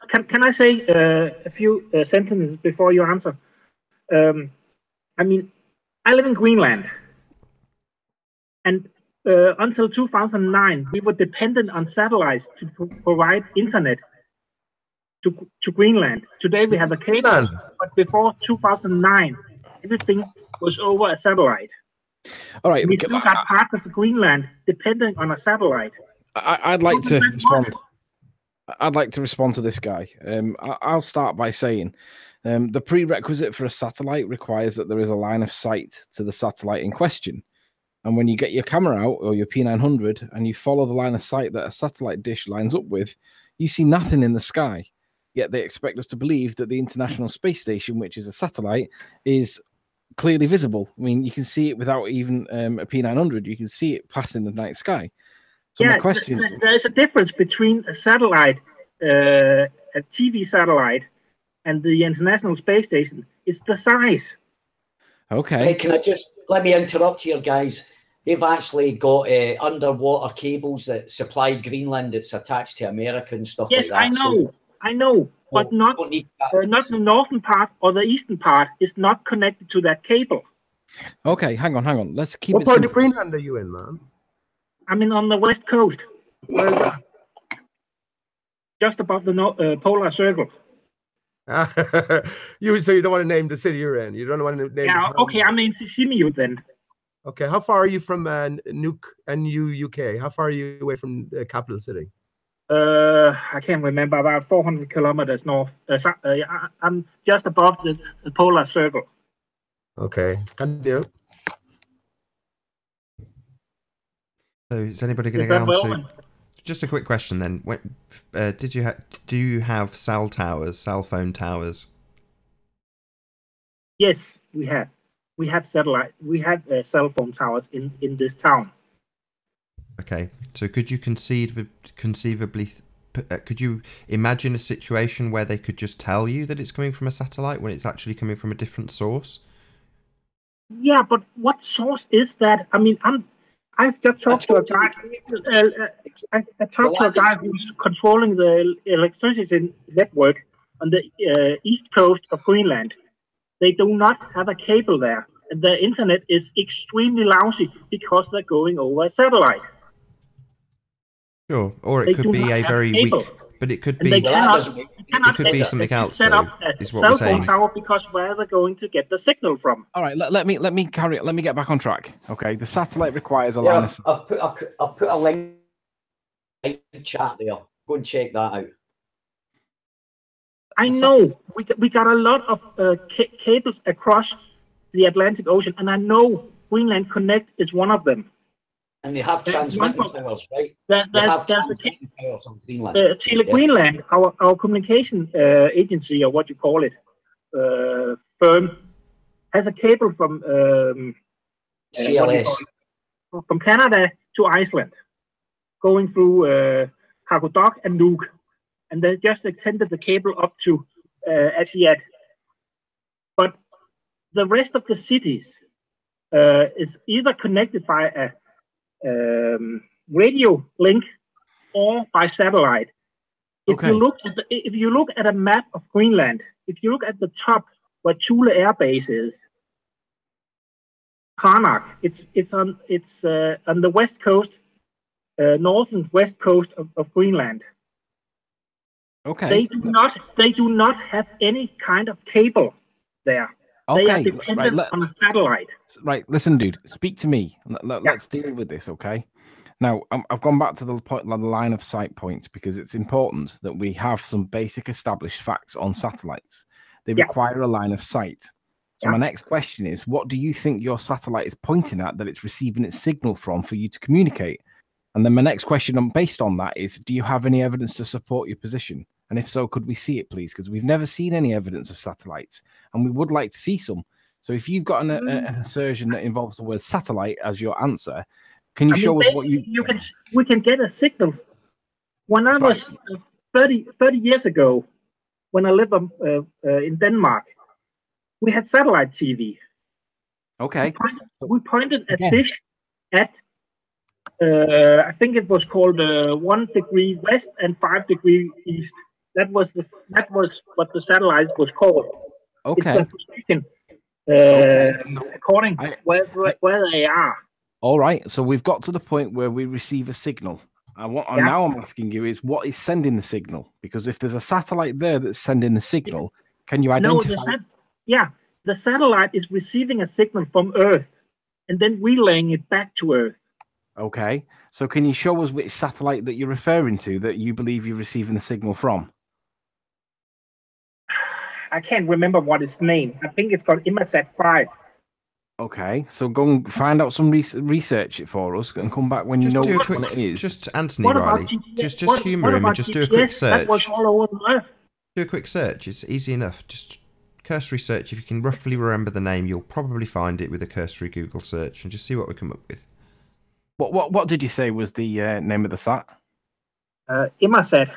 Can I say a few sentences before you answer? I mean, I live in Greenland, and until 2009, we were dependent on satellites to provide internet to Greenland. Today we have a cable, but before 2009, everything was over a satellite. All right, we still got parts of Greenland depending on a satellite. I'd like to respond. I'd like to respond to this guy. I'll start by saying the prerequisite for a satellite requires that there is a line of sight to the satellite in question. And when you get your camera out or your P900 and you follow the line of sight that a satellite dish lines up with, you see nothing in the sky. Yet they expect us to believe that the International Space Station, which is a satellite, is clearly visible. I mean, you can see it without even a P900. You can see it passing the night sky. So my question... There's a difference between a satellite, a TV satellite, and the International Space Station. It's the size. Okay. Hey, can I just... Let me interrupt here, guys. They've actually got underwater cables that supply Greenland. It's attached to America and stuff like that. Yes, I know, but not the northern part or the eastern part is not connected to that cable. Okay, hang on. Let's keep What it part simple. of Greenland are you in, man? I'm on the west coast. Where is that? Just above the polar circle. So you don't want to name the city you're in. You don't want to name. Yeah, the town. okay. I'm in Sisimiut then. Okay, how far are you from Nuuk and UK? How far are you away from the capital city? I can't remember. About 400 kilometers north. I'm just above the polar circle. Okay, continue. So is anybody going to go on to? Just a quick question then. When, do you have cell phone towers? Yes, we have. We have satellite. We have cell phone towers in this town. Okay, so could you conceivably, could you imagine a situation where they could just tell you that it's coming from a satellite when it's actually coming from a different source? Yeah, but what source is that? I mean, I've just talked to a guy. I talked to a guy who's controlling the electricity network on the east coast of Greenland. They do not have a cable there, and the internet is extremely lousy because they're going over a satellite. Sure, or it could be a very weak, but it could be it could be something else. Set up a is what we're saying. tower because where they're going to get the signal from. All right, let me carry it. Let me get back on track. Okay, the satellite requires a line of sight. I've put a link in the chat there. Go and check that out. I know we got a lot of cables across the Atlantic Ocean, and I know Greenland Connect is one of them. And they have transmitting towers, right? They have transmitting towers on Greenland. Tele Greenland, our communication agency, or what you call it, firm, has a cable from CLS. From Canada to Iceland, going through Hagodog and Nuuk, and they just extended the cable up to Asiat. But the rest of the cities is either connected by a radio link or by satellite. If you look at a map of Greenland, if you look at the top where Thule Air Base is, Karnak, it's on the west coast, north and west coast of Greenland. Okay. They do not have any kind of cable there. Okay. They are dependent on a satellite. Right. Listen, dude. Speak to me. Let's deal with this, okay? Now, I've gone back to the line of sight point because it's important that we have some basic established facts on satellites. They require a line of sight. So my next question is, what do you think your satellite is pointing at that it's receiving its signal from for you to communicate? And then my next question based on that is, do you have any evidence to support your position? And if so, could we see it, please? Because we've never seen any evidence of satellites, and we would like to see some. So if you've got an assertion that involves the word satellite as your answer, can you show us what we can get a signal. When I was 30 years ago, when I lived in Denmark, we had satellite TV. Okay. We pointed a dish at, I think it was called 1 degree west and 5 degree east. That was what the satellite was called. Okay. According where they are. All right. So we've got to the point where we receive a signal. And what now I'm asking you is, what is sending the signal? Because if there's a satellite there that's sending the signal, can you identify? The satellite is receiving a signal from Earth and then relaying it back to Earth. Okay. So can you show us which satellite that you're referring to that you believe you're receiving the signal from? I can't remember what its name. I think it's called Inmarsat 5. Okay, so go and find out some research it for us and come back when you know which one it is. Just Anthony Riley, just humour him and just do a quick search. That was all over the Earth. Do a quick search. It's easy enough. Just cursory search. If you can roughly remember the name, you'll probably find it with a cursory Google search and just see what we come up with. What did you say was the name of the sat? Inmarsat.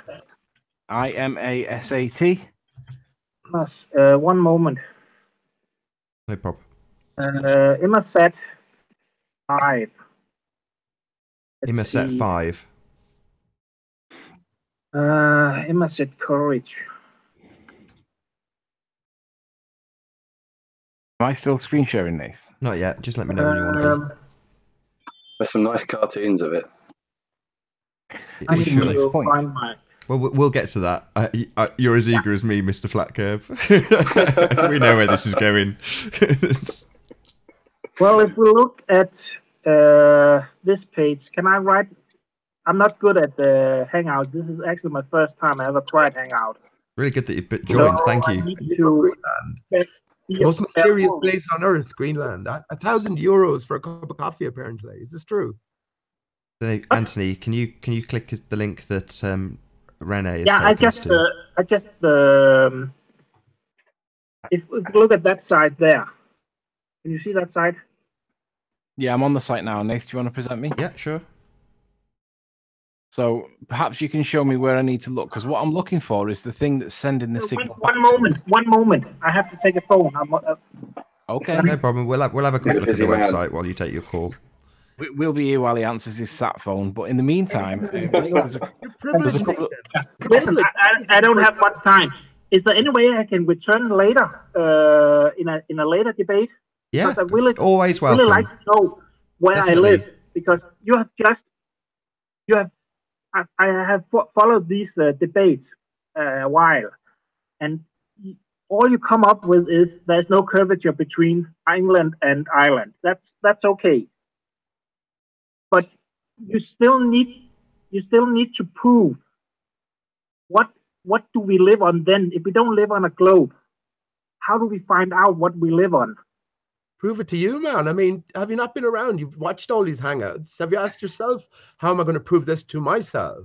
IMASAT. One moment. No problem. Inmarsat 5. Inmarsat 5. Inmarsat Courage. Am I still screen sharing, Nath? Not yet. Just let me know when you want to be. There's some nice cartoons of it. Well, we'll get to that. You're as eager as me, Mr. Flat Curve. We know where this is going. Well, if we look at this page, can I write? I'm not good at the Hangout. This is actually my first time I ever tried Hangout. Really good that you joined. Thank you. Most mysterious place on Earth, Greenland. €1,000 for a cup of coffee, apparently. Is this true? Anthony, can you click the link that Rene is I just if we look at that side there. Can you see that side? Yeah, I'm on the site now. Nath, do you want to present me? Yeah, sure. So perhaps you can show me where I need to look, because what I'm looking for is the thing that's sending the signal. One moment. I have to take a phone. Okay. No problem. We'll have a quick look at the website while you take your call. We'll be here while he answers his sat phone. But in the meantime, there's a couple of... Listen, I don't have much time. Is there any way I can return later in a later debate? Yeah, because I really, always welcome. Really like to know where Definitely. I live, because I have followed these debates a while, and all you come up with is there's no curvature between England and Ireland. That's okay, but you still need to prove what do we live on then? If we don't live on a globe, how do we find out what we live on? Prove it to you, man. I mean, have you not been around? You've watched all these hangouts. Have you asked yourself, how am I going to prove this to myself?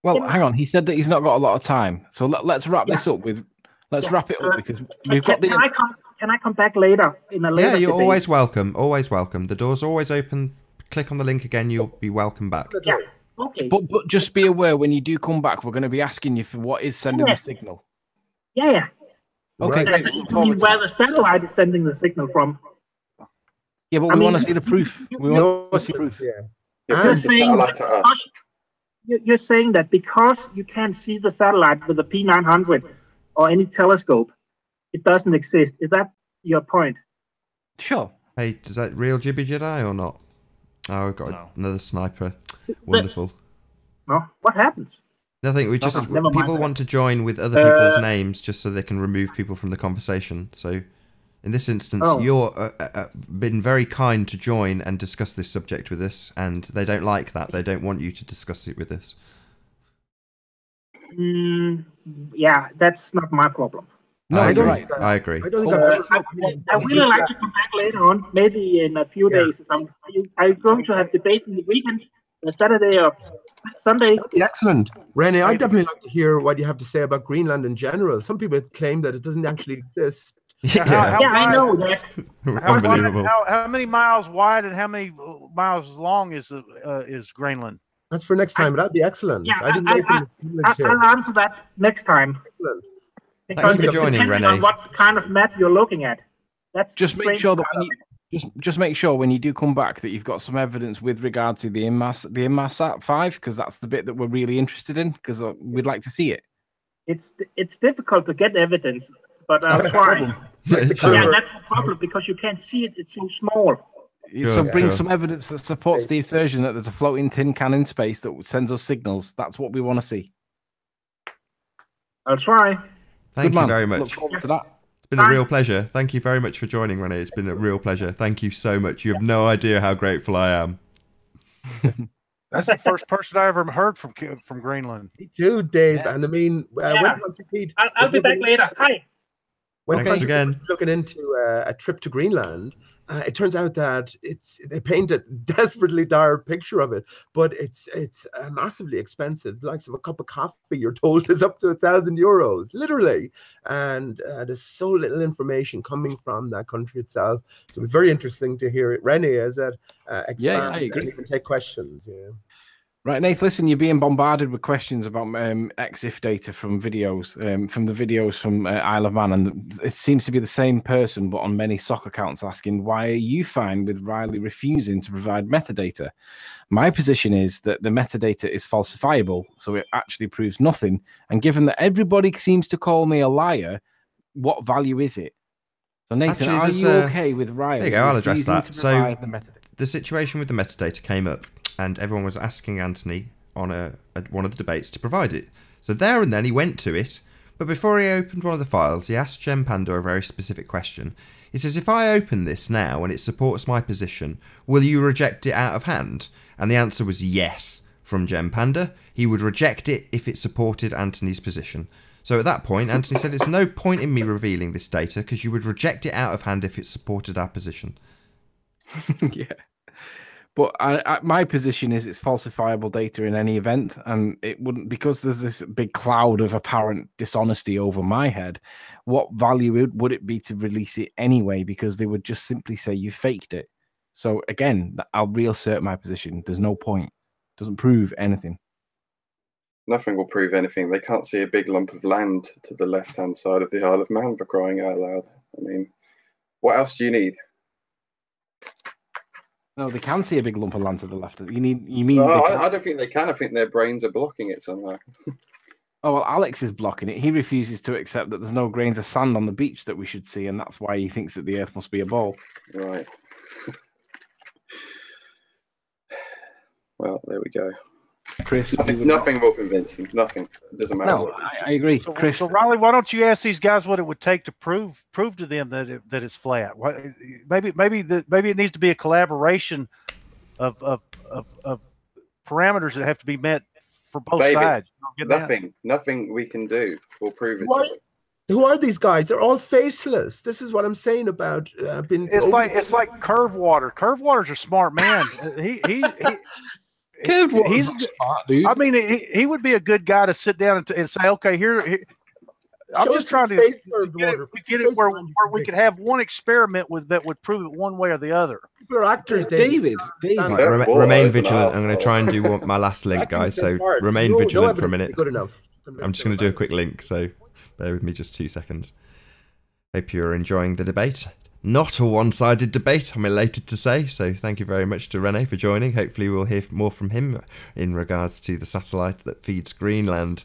Well, hang on. He said that he's not got a lot of time. So let's wrap this up with. Let's wrap it up because we've got the. Can I come back later in a later Yeah, you're debate? always welcome. Always welcome. The door's always open. Click on the link again. You'll be welcome back. Yeah. Okay. But just be aware when you do come back, we're going to be asking you for what is sending the signal. Yeah. Okay. Right. Great. Where the satellite is sending the signal from. Yeah, but we want to see the proof. We want to see proof. Yeah. You're saying, you're saying that because you can't see the satellite with a P900 or any telescope, it doesn't exist. Is that your point? Sure. Hey, is that real Jibby Jedi or not? Oh, we've got another sniper. Wonderful. No. What happens? Nothing. We just Never mind people that. want to join with other people's names just so they can remove people from the conversation. So, in this instance, you're been very kind to join and discuss this subject with us, and they don't like that. They don't want you to discuss it with us. Yeah, that's not my problem. No, I agree. right. I agree. I don't think I've I really like to come back later on, maybe in a few days. Are you going to have debates in the weekend, Saturday or Sunday? That'd be excellent. Rene, I'd definitely like to hear what you have to say about Greenland in general. Some people claim that it doesn't actually exist. Yeah, I know that. unbelievable. How many miles wide and how many miles long is Greenland? That's for next time, but that'd be excellent. Yeah, I didn't know I'll answer that next time. Excellent. Thank you for joining, depending Rene. on what kind of map you're looking at. That's Just make strange sure that part when of you just make sure when you do come back that you've got some evidence with regard to the Inmarsat 5, because that's the bit that we're really interested in, because we'd like to see it. It's difficult to get evidence, but I'll try. Yeah, that's the problem because you can't see it. It's so small. So bring some evidence that supports the assertion that there's a floating tin can in space that sends us signals. That's what we want to see. I'll try. Thank Good you man. very Look much. forward to that. It's been a real pleasure. Thank you very much for joining, Rene. It's been a real pleasure. Thank you so much. You have no idea how grateful I am. That's the first person I ever heard from Greenland. Me too, Dave. And I mean, when Pete, I'll be back later. Hi. Thanks again. Looking into a trip to Greenland, it turns out that they paint a desperately dire picture of it, but it's massively expensive. The likes of a cup of coffee, you're told, is up to €1,000, literally. And there's so little information coming from that country itself. So it's very interesting to hear it. Rene, as that expand I agree. and even take questions. Yeah. Right, Nath, listen, you're being bombarded with questions about EXIF data from videos, from Isle of Man, and it seems to be the same person, but on many SOC accounts asking, why are you fine with Riley refusing to provide metadata? My position is that the metadata is falsifiable, so it actually proves nothing, and given that everybody seems to call me a liar, what value is it? So Nathan, Actually, are you okay with Riley? There you go, I'll address refusing that. to So provide the metadata? the situation with the metadata came up, and everyone was asking Anthony on one of the debates to provide it. So there and then he went to it, but before he opened one of the files, he asked GemPanda a very specific question. He says, if I open this now and it supports my position, will you reject it out of hand? And the answer was yes from GemPanda. He would reject it if it supported Anthony's position. So at that point, Anthony said, there's no point in me revealing this data because you would reject it out of hand if it supported our position. Yeah. But my position is it's falsifiable data in any event, and it wouldn't, because there's this big cloud of apparent dishonesty over my head. What value would it be to release it anyway? Because they would just simply say you faked it. So again, I'll reassert my position. There's no point. It doesn't prove anything. Nothing will prove anything. They can't see a big lump of land to the left-hand side of the Isle of Man, for crying out loud. I mean, what else do you need? No, they can see a big lump of land to the left. You mean? No, I don't think they can. I think their brains are blocking it somehow. Oh, well, Alex is blocking it. He refuses to accept that there's no grains of sand on the beach that we should see, and that's why he thinks that the Earth must be a ball. Right. Well, there we go. Chris, nothing will convince him. Nothing. It doesn't matter. No, I agree. So, Chris, so Riley, why don't you ask these guys what it would take to prove to them that it's flat? Maybe it needs to be a collaboration of parameters that have to be met for both David, sides. Nothing we can do will prove it. Who are these guys? They're all faceless. This is what I'm saying about being. It's like Curve Water. Curve Water's a smart man. He's smart, dude. I mean, he would be a good guy to sit down and say, okay, here I'm just trying to get it where we could have one experiment that would prove it one way or the other. People are actors, David. Right, remain vigilant. I'm going to try and do my last link, guys. So remain vigilant for a minute. Good enough. I'm just going to do a quick link. So bear with me just 2 seconds. Hope you're enjoying the debate. Not a one-sided debate, I'm elated to say, so thank you very much to Rene for joining. Hopefully we'll hear more from him in regards to the satellite that feeds Greenland.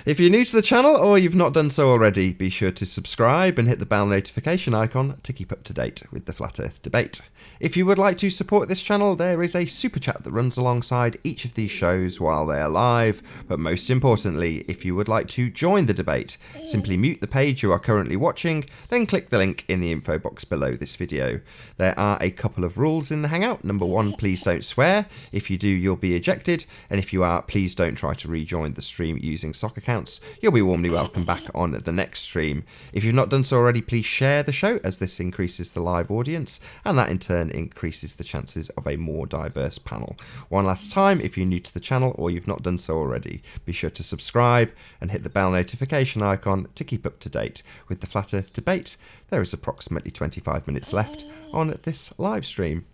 If you're new to the channel or you've not done so already, be sure to subscribe and hit the bell notification icon to keep up to date with the Flat Earth debate. If you would like to support this channel, there is a super chat that runs alongside each of these shows while they are live, but most importantly, if you would like to join the debate, simply mute the page you are currently watching, then click the link in the info box below this video. There are a couple of rules in the Hangout. Number 1, please don't swear. If you do, you'll be ejected, and if you are, please don't try to rejoin the stream using sock accounts. You'll be warmly welcome back on the next stream. If you've not done so already, please share the show, as this increases the live audience, and that in turn increases the chances of a more diverse panel. One last time, if you're new to the channel or you've not done so already, be sure to subscribe and hit the bell notification icon to keep up to date with the Flat Earth debate. There is approximately 25 minutes left on this live stream.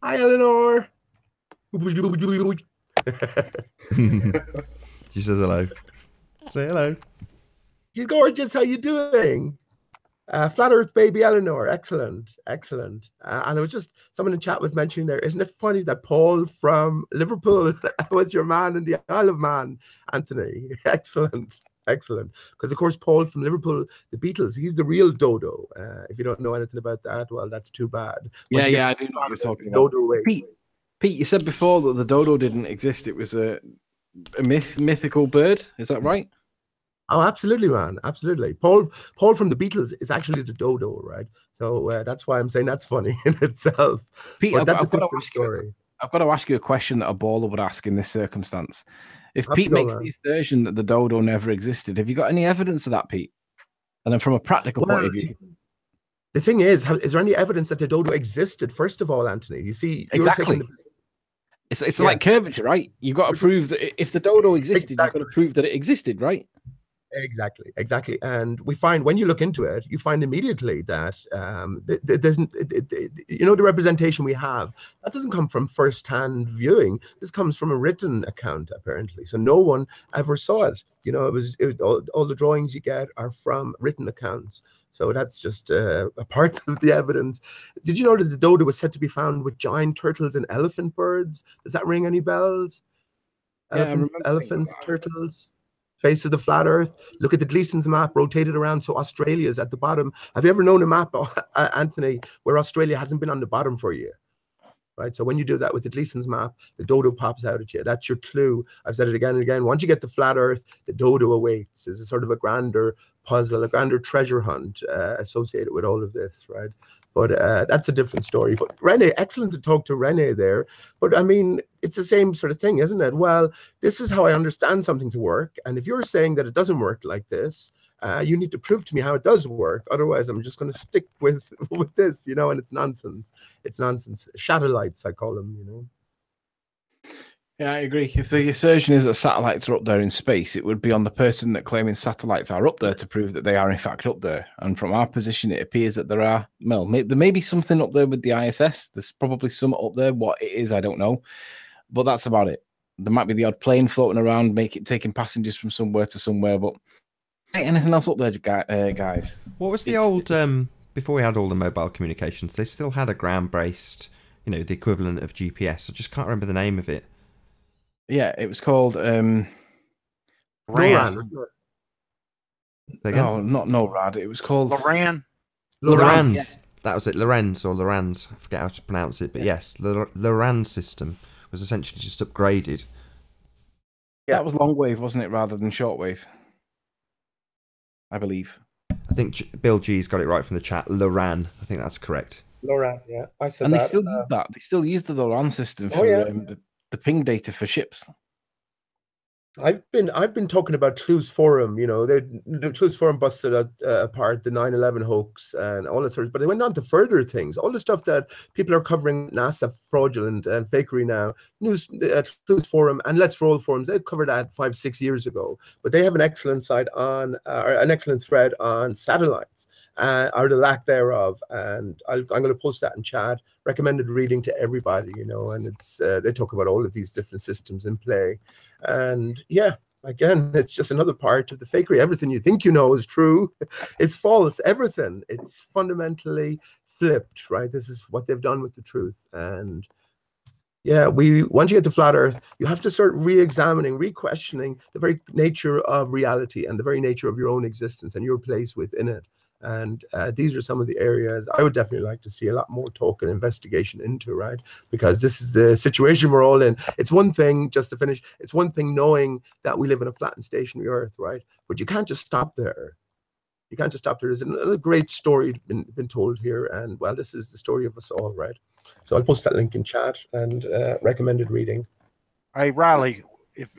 Hi, Eleanor. She says hello. Say hello. She's gorgeous. How you doing? Flat Earth baby Eleanor, excellent, excellent. And it was just someone in chat was mentioning there. Isn't it funny that Paul from Liverpool was your man in the Isle of Man, Anthony? Excellent, excellent. Because of course Paul from Liverpool, the Beatles, he's the real Dodo. If you don't know anything about that, well, that's too bad. I do know what you're talking about. Dodo Pete, you said before that the dodo didn't exist. It was a mythical bird. Is that right? Oh, absolutely, man. Absolutely. Paul from the Beatles is actually the dodo, right? So that's why I'm saying that's funny in itself. Pete, but that's a different story. I've got to ask you a question that a baller would ask in this circumstance. If Pete makes the assertion that the dodo never existed, have you got any evidence of that, Pete? And then from a practical point of view. The thing is there any evidence that the dodo existed, first of all, Anthony? You see, exactly. It's like curvature, right? You've got to prove that if the dodo existed, you've got to prove that it existed, right? Exactly, exactly. And we find when you look into it, you find immediately that the representation we have, that doesn't come from first-hand viewing. This comes from a written account, apparently. So no one ever saw it. You know, all the drawings you get are from written accounts. So that's just a part of the evidence. Did you know that the dodo was said to be found with giant turtles and elephant birds? Does that ring any bells? Elephants, turtles. Face of the flat Earth. Look at the Gleason's map rotated around, so Australia's at the bottom. Have you ever known a map, Anthony, where Australia hasn't been on the bottom for a year? Right. So when you do that with the Gleason's map, the dodo pops out at you. That's your clue. I've said it again and again. Once you get the flat Earth, the dodo awaits. There's a sort of a grander puzzle, a grander treasure hunt associated with all of this, right? But that's a different story. But Rene, excellent to talk to Rene there. But I mean, it's the same sort of thing, isn't it? Well, this is how I understand something to work. And if you're saying that it doesn't work like this, you need to prove to me how it does work. Otherwise, I'm just going to stick with this, you know, and it's nonsense. It's nonsense. Satellites, I call them, you know. Yeah, I agree. If the assertion is that satellites are up there in space, it would be on the person that claiming satellites are up there to prove that they are in fact up there. And from our position, it appears that there are, well, there may be something up there with the ISS. There's probably some up there. What it is, I don't know. But that's about it. There might be the odd plane floating around, taking passengers from somewhere to somewhere, but ain't anything else up there, guys. What was the old, before we had all the mobile communications, they still had a ground-based, you know, the equivalent of GPS. I just can't remember the name of it. Yeah, it was called RAN. No, not NORAD. It was called LORAN. Lorans. Yeah. That was it. Lorenz or Lorans. I forget how to pronounce it, but yes, the Loran system was essentially just upgraded. Yeah. That was long wave, wasn't it, rather than shortwave? I believe. I think Bill G's got it right from the chat. Loran. I think that's correct. Loran, yeah. I said and that. They still use that. They still use the Loran system for the ping data for ships. I've been talking about Clues Forum. You know, the Clues Forum busted apart the 9/11 hoax and all that sort of. But they went on to further things. All the stuff that people are covering, NASA fraudulent and fakery now. Clues Forum and Let's Roll forums. They covered that 5-6 years ago. But they have an excellent site on or an excellent thread on satellites or the lack thereof. And I'm going to post that in chat. Recommended reading to everybody. You know, and it's they talk about all of these different systems in play. And yeah, again, it's just another part of the fakery. Everything you think you know is true. It's false. Everything. It's fundamentally flipped, right? This is what they've done with the truth. And yeah, once you get to flat Earth, you have to start re-examining, re-questioning the very nature of reality and the very nature of your own existence and your place within it. And these are some of the areas I would definitely like to see a lot more talk and investigation into, right? Because this is the situation we're all in. It's one thing, just to finish, it's one thing knowing that we live in a flat and stationary Earth, right? But you can't just stop there. You can't just stop there. There's another great story been told here. And well, this is the story of us all, right? So I'll post that link in chat and recommended reading. Hey, Riley,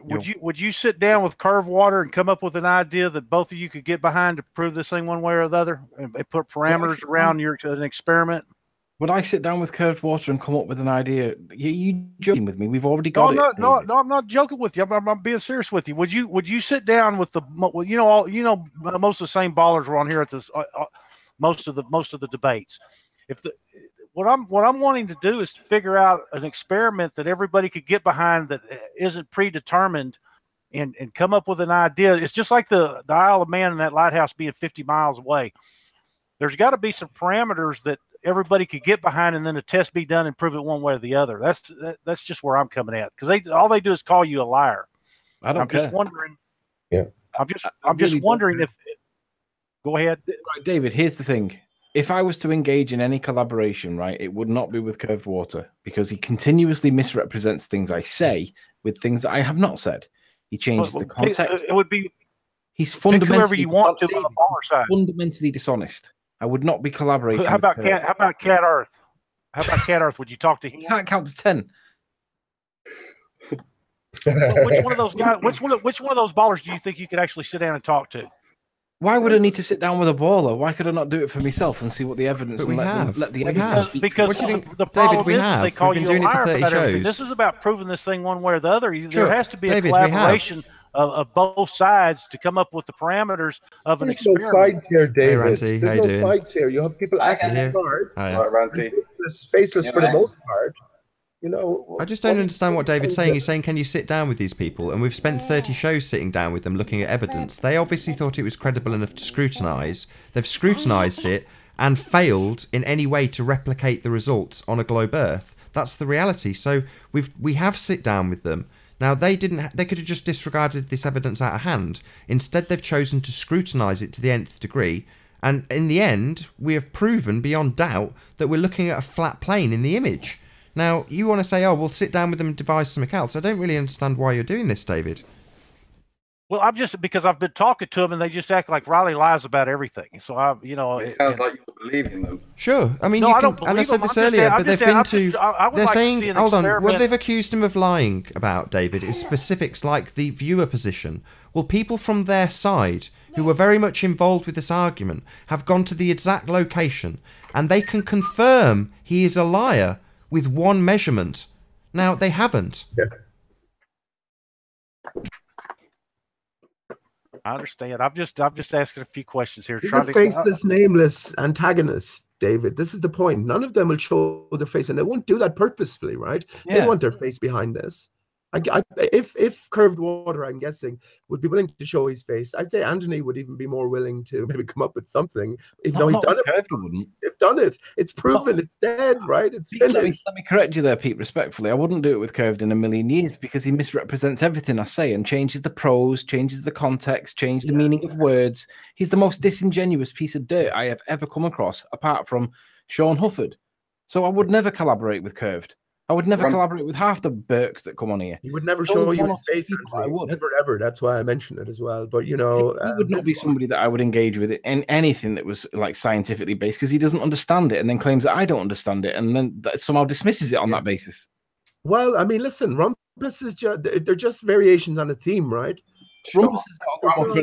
would you sit down with Curved Water and come up with an idea that both of you could get behind to prove this thing one way or the other, and put parameters around an experiment? Would I sit down with Curved Water and come up with an idea? You joking with me? We've already got it. No, I'm not joking with you. I'm being serious with you. Would you sit down with the most of the same ballers were on here at this most of the debates. What I'm wanting to do is to figure out an experiment that everybody could get behind that isn't predetermined, and come up with an idea. It's just like the Isle of Man and that lighthouse being 50 miles away. There's got to be some parameters that everybody could get behind, and then a test be done and prove it one way or the other. That's just where I'm coming at, because all they do is call you a liar. I'm just wondering. Yeah. I'm just wondering if. Go ahead, right, David. Here's the thing. If I was to engage in any collaboration, right, it would not be with Curved Water, because he continuously misrepresents things I say with things that I have not said. He changes the context. It would be. He's fundamentally whoever you want to on the baller side. Fundamentally dishonest. I would not be collaborating. How about Cat Earth? How about Cat Earth? Would you talk to him? You can't count to 10. Which one of those guys? Which one of those ballers do you think you could actually sit down and talk to? Why would I need to sit down with a baller? Why could I not do it for myself and see what the evidence? But let the evidence speak? Because what do you think, the problem David, is they call We've you been doing a liar it for 30 about everything. shows. This is about proving this thing one way or the other. Sure. There has to be David, a collaboration of both sides to come up with the parameters of an experiment. There's no sides here, David. Ranty, There's no sides here. You have people acting smart, Ranty. faceless for the most part. You know, I just don't understand what David's saying. He's saying, can you sit down with these people? And we've spent 30 shows sitting down with them looking at evidence. They obviously thought it was credible enough to scrutinise. They've scrutinised it and failed in any way to replicate the results on a globe Earth. That's the reality. So we have sit down with them. Now, they could have just disregarded this evidence out of hand. Instead, they've chosen to scrutinise it to the nth degree. And in the end, we have proven beyond doubt that we're looking at a flat plane in the image. Now, you want to say, oh, we'll sit down with them and devise something else. I don't really understand why you're doing this, David. Well, because I've been talking to them and they just act like Riley lies about everything. So it sounds like you believe in them. Sure. I mean, no, you I can, don't believe and I said them. this earlier, but they've been to. They're saying, hold on, what they've accused him of lying about, David, is specifics like the viewer position. Well, people from their side who were very much involved with this argument have gone to the exact location, and they can confirm he is a liar with one measurement. Now, they haven't. Yeah. I understand. I'm just asking a few questions here. These are faceless, nameless antagonists, David. This is the point. None of them will show their face, and they won't do that purposefully, right? Yeah. They want their face behind this. If Curved Water, I'm guessing, would be willing to show his face, I'd say Anthony would even be more willing to maybe come up with something, even though he's done it. They've done it. It's proven. It's dead, right? It's finished. Let me correct you there, Pete, respectfully. I wouldn't do it with Curved in a million years, because he misrepresents everything I say and changes the prose, changes the context, changes the meaning of words. He's the most disingenuous piece of dirt I have ever come across, apart from Sean Hufford. So I would never collaborate with Curved. I would never collaborate with half the Burks that come on here. He would never show you his face. I would never, ever. That's why I mentioned it as well. But you know, he would not be somebody that I would engage with in anything that was like scientifically based, because he doesn't understand it, and then claims that I don't understand it, and then somehow dismisses it on that basis. Well, I mean, listen, Ron Rumpus is just, they're just variations on a theme, right? Rumpus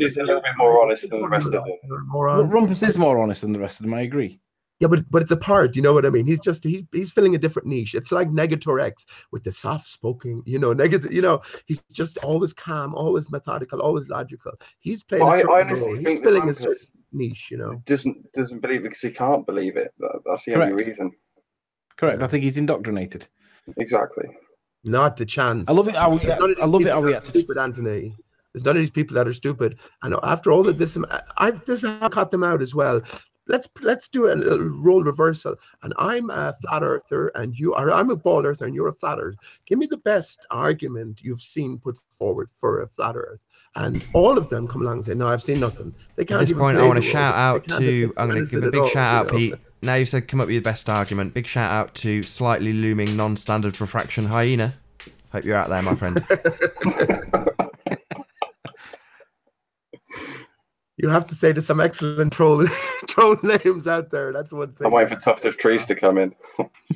is a little bit more honest than the rest of them. Rumpus is more honest than the rest of them. I agree. Yeah, but it's a part, you know what I mean? He's just he's filling a different niche. It's like Negator X with the soft spoken, you know, negative, you know, he's just always calm, always methodical, always logical. He's playing a certain role. He's filling a certain niche, you know. Doesn't believe it because he can't believe it. That's the only reason. Correct. I think he's indoctrinated. Exactly. Not the chance. I love it how we stupid, Anthony. There's none of these people that are stupid. And after all of this, this is how I cut them out as well. Let's do a little role reversal. And I'm a flat earther, and I'm a bald earther, and you're a flat earther. Give me the best argument you've seen put forward for a flat earth. And all of them come along and say, "No, I've seen nothing." They can't. At this point, I want to shout out to. I'm going to give a big shout out, Pete. Now you've said come up with your best argument. Big shout out to slightly looming non-standard refraction hyena. Hope you're out there, my friend. You have to say there's some excellent troll names out there. That's one thing. I'm waiting for Tuft of Trees to come in.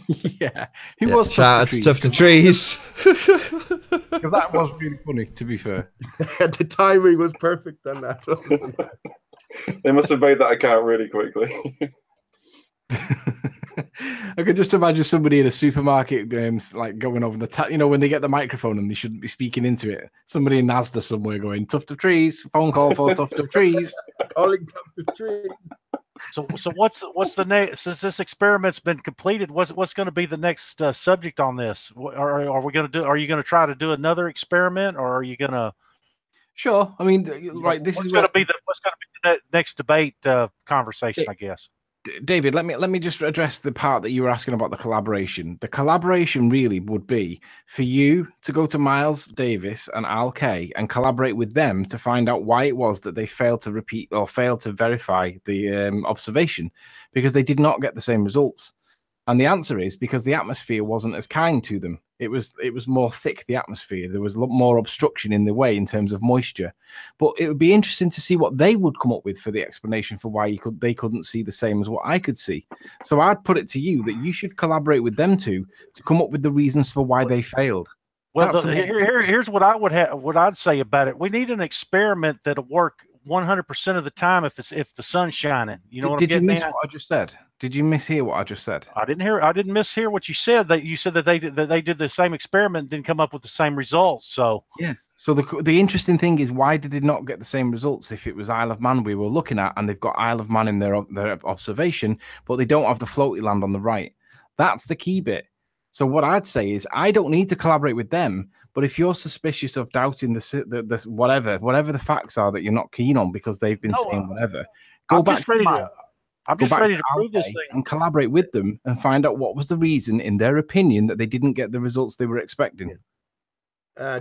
Yeah, he was shout out to Tuft of Trees. Because that was really funny, to be fair. The timing was perfect on that. They must have made that account really quickly. I could just imagine somebody in a supermarket like going over the you know, when they get the microphone and they shouldn't be speaking into it. Somebody in Asda somewhere going, "Tuft of Trees, phone call for Tuft of Trees." Calling Tuft of Trees. So what's the next? Since this experiment's been completed, what's going to be the next subject on this? Are we going to do? Are you going to try to do another experiment, or are you going to? Sure. I mean, right. This is going to be the next debate conversation, I guess. David, let me just address the part that you were asking about the collaboration. The collaboration really would be for you to go to Miles Davis and Al Kay and collaborate with them to find out why it was that they failed to repeat or failed to verify the observation, because they did not get the same results. And the answer is because the atmosphere wasn't as kind to them. It was more thick, the atmosphere. There was a lot more obstruction in the way in terms of moisture. But it would be interesting to see what they would come up with for the explanation for why they couldn't see the same as what I could see. So I'd put it to you that you should collaborate with them to come up with the reasons for why they failed. Well, here's what I'd say about it. We need an experiment that'll work 100% of the time if the sun's shining. You know what I'm getting at? Did you miss what I just said? Did you mishear what I just said? I didn't mishear what you said. That you said that they did the same experiment, didn't come up with the same results. So yeah. So the interesting thing is, why did they not get the same results if it was Isle of Man we were looking at, and they've got Isle of Man in their observation, but they don't have the floaty land on the right? That's the key bit. So what I'd say is, I don't need to collaborate with them. But if you're suspicious of doubting the whatever the facts are that you're not keen on because they've been saying whatever, I'm just ready to prove this thing and collaborate with them and find out what was the reason, in their opinion, that they didn't get the results they were expecting.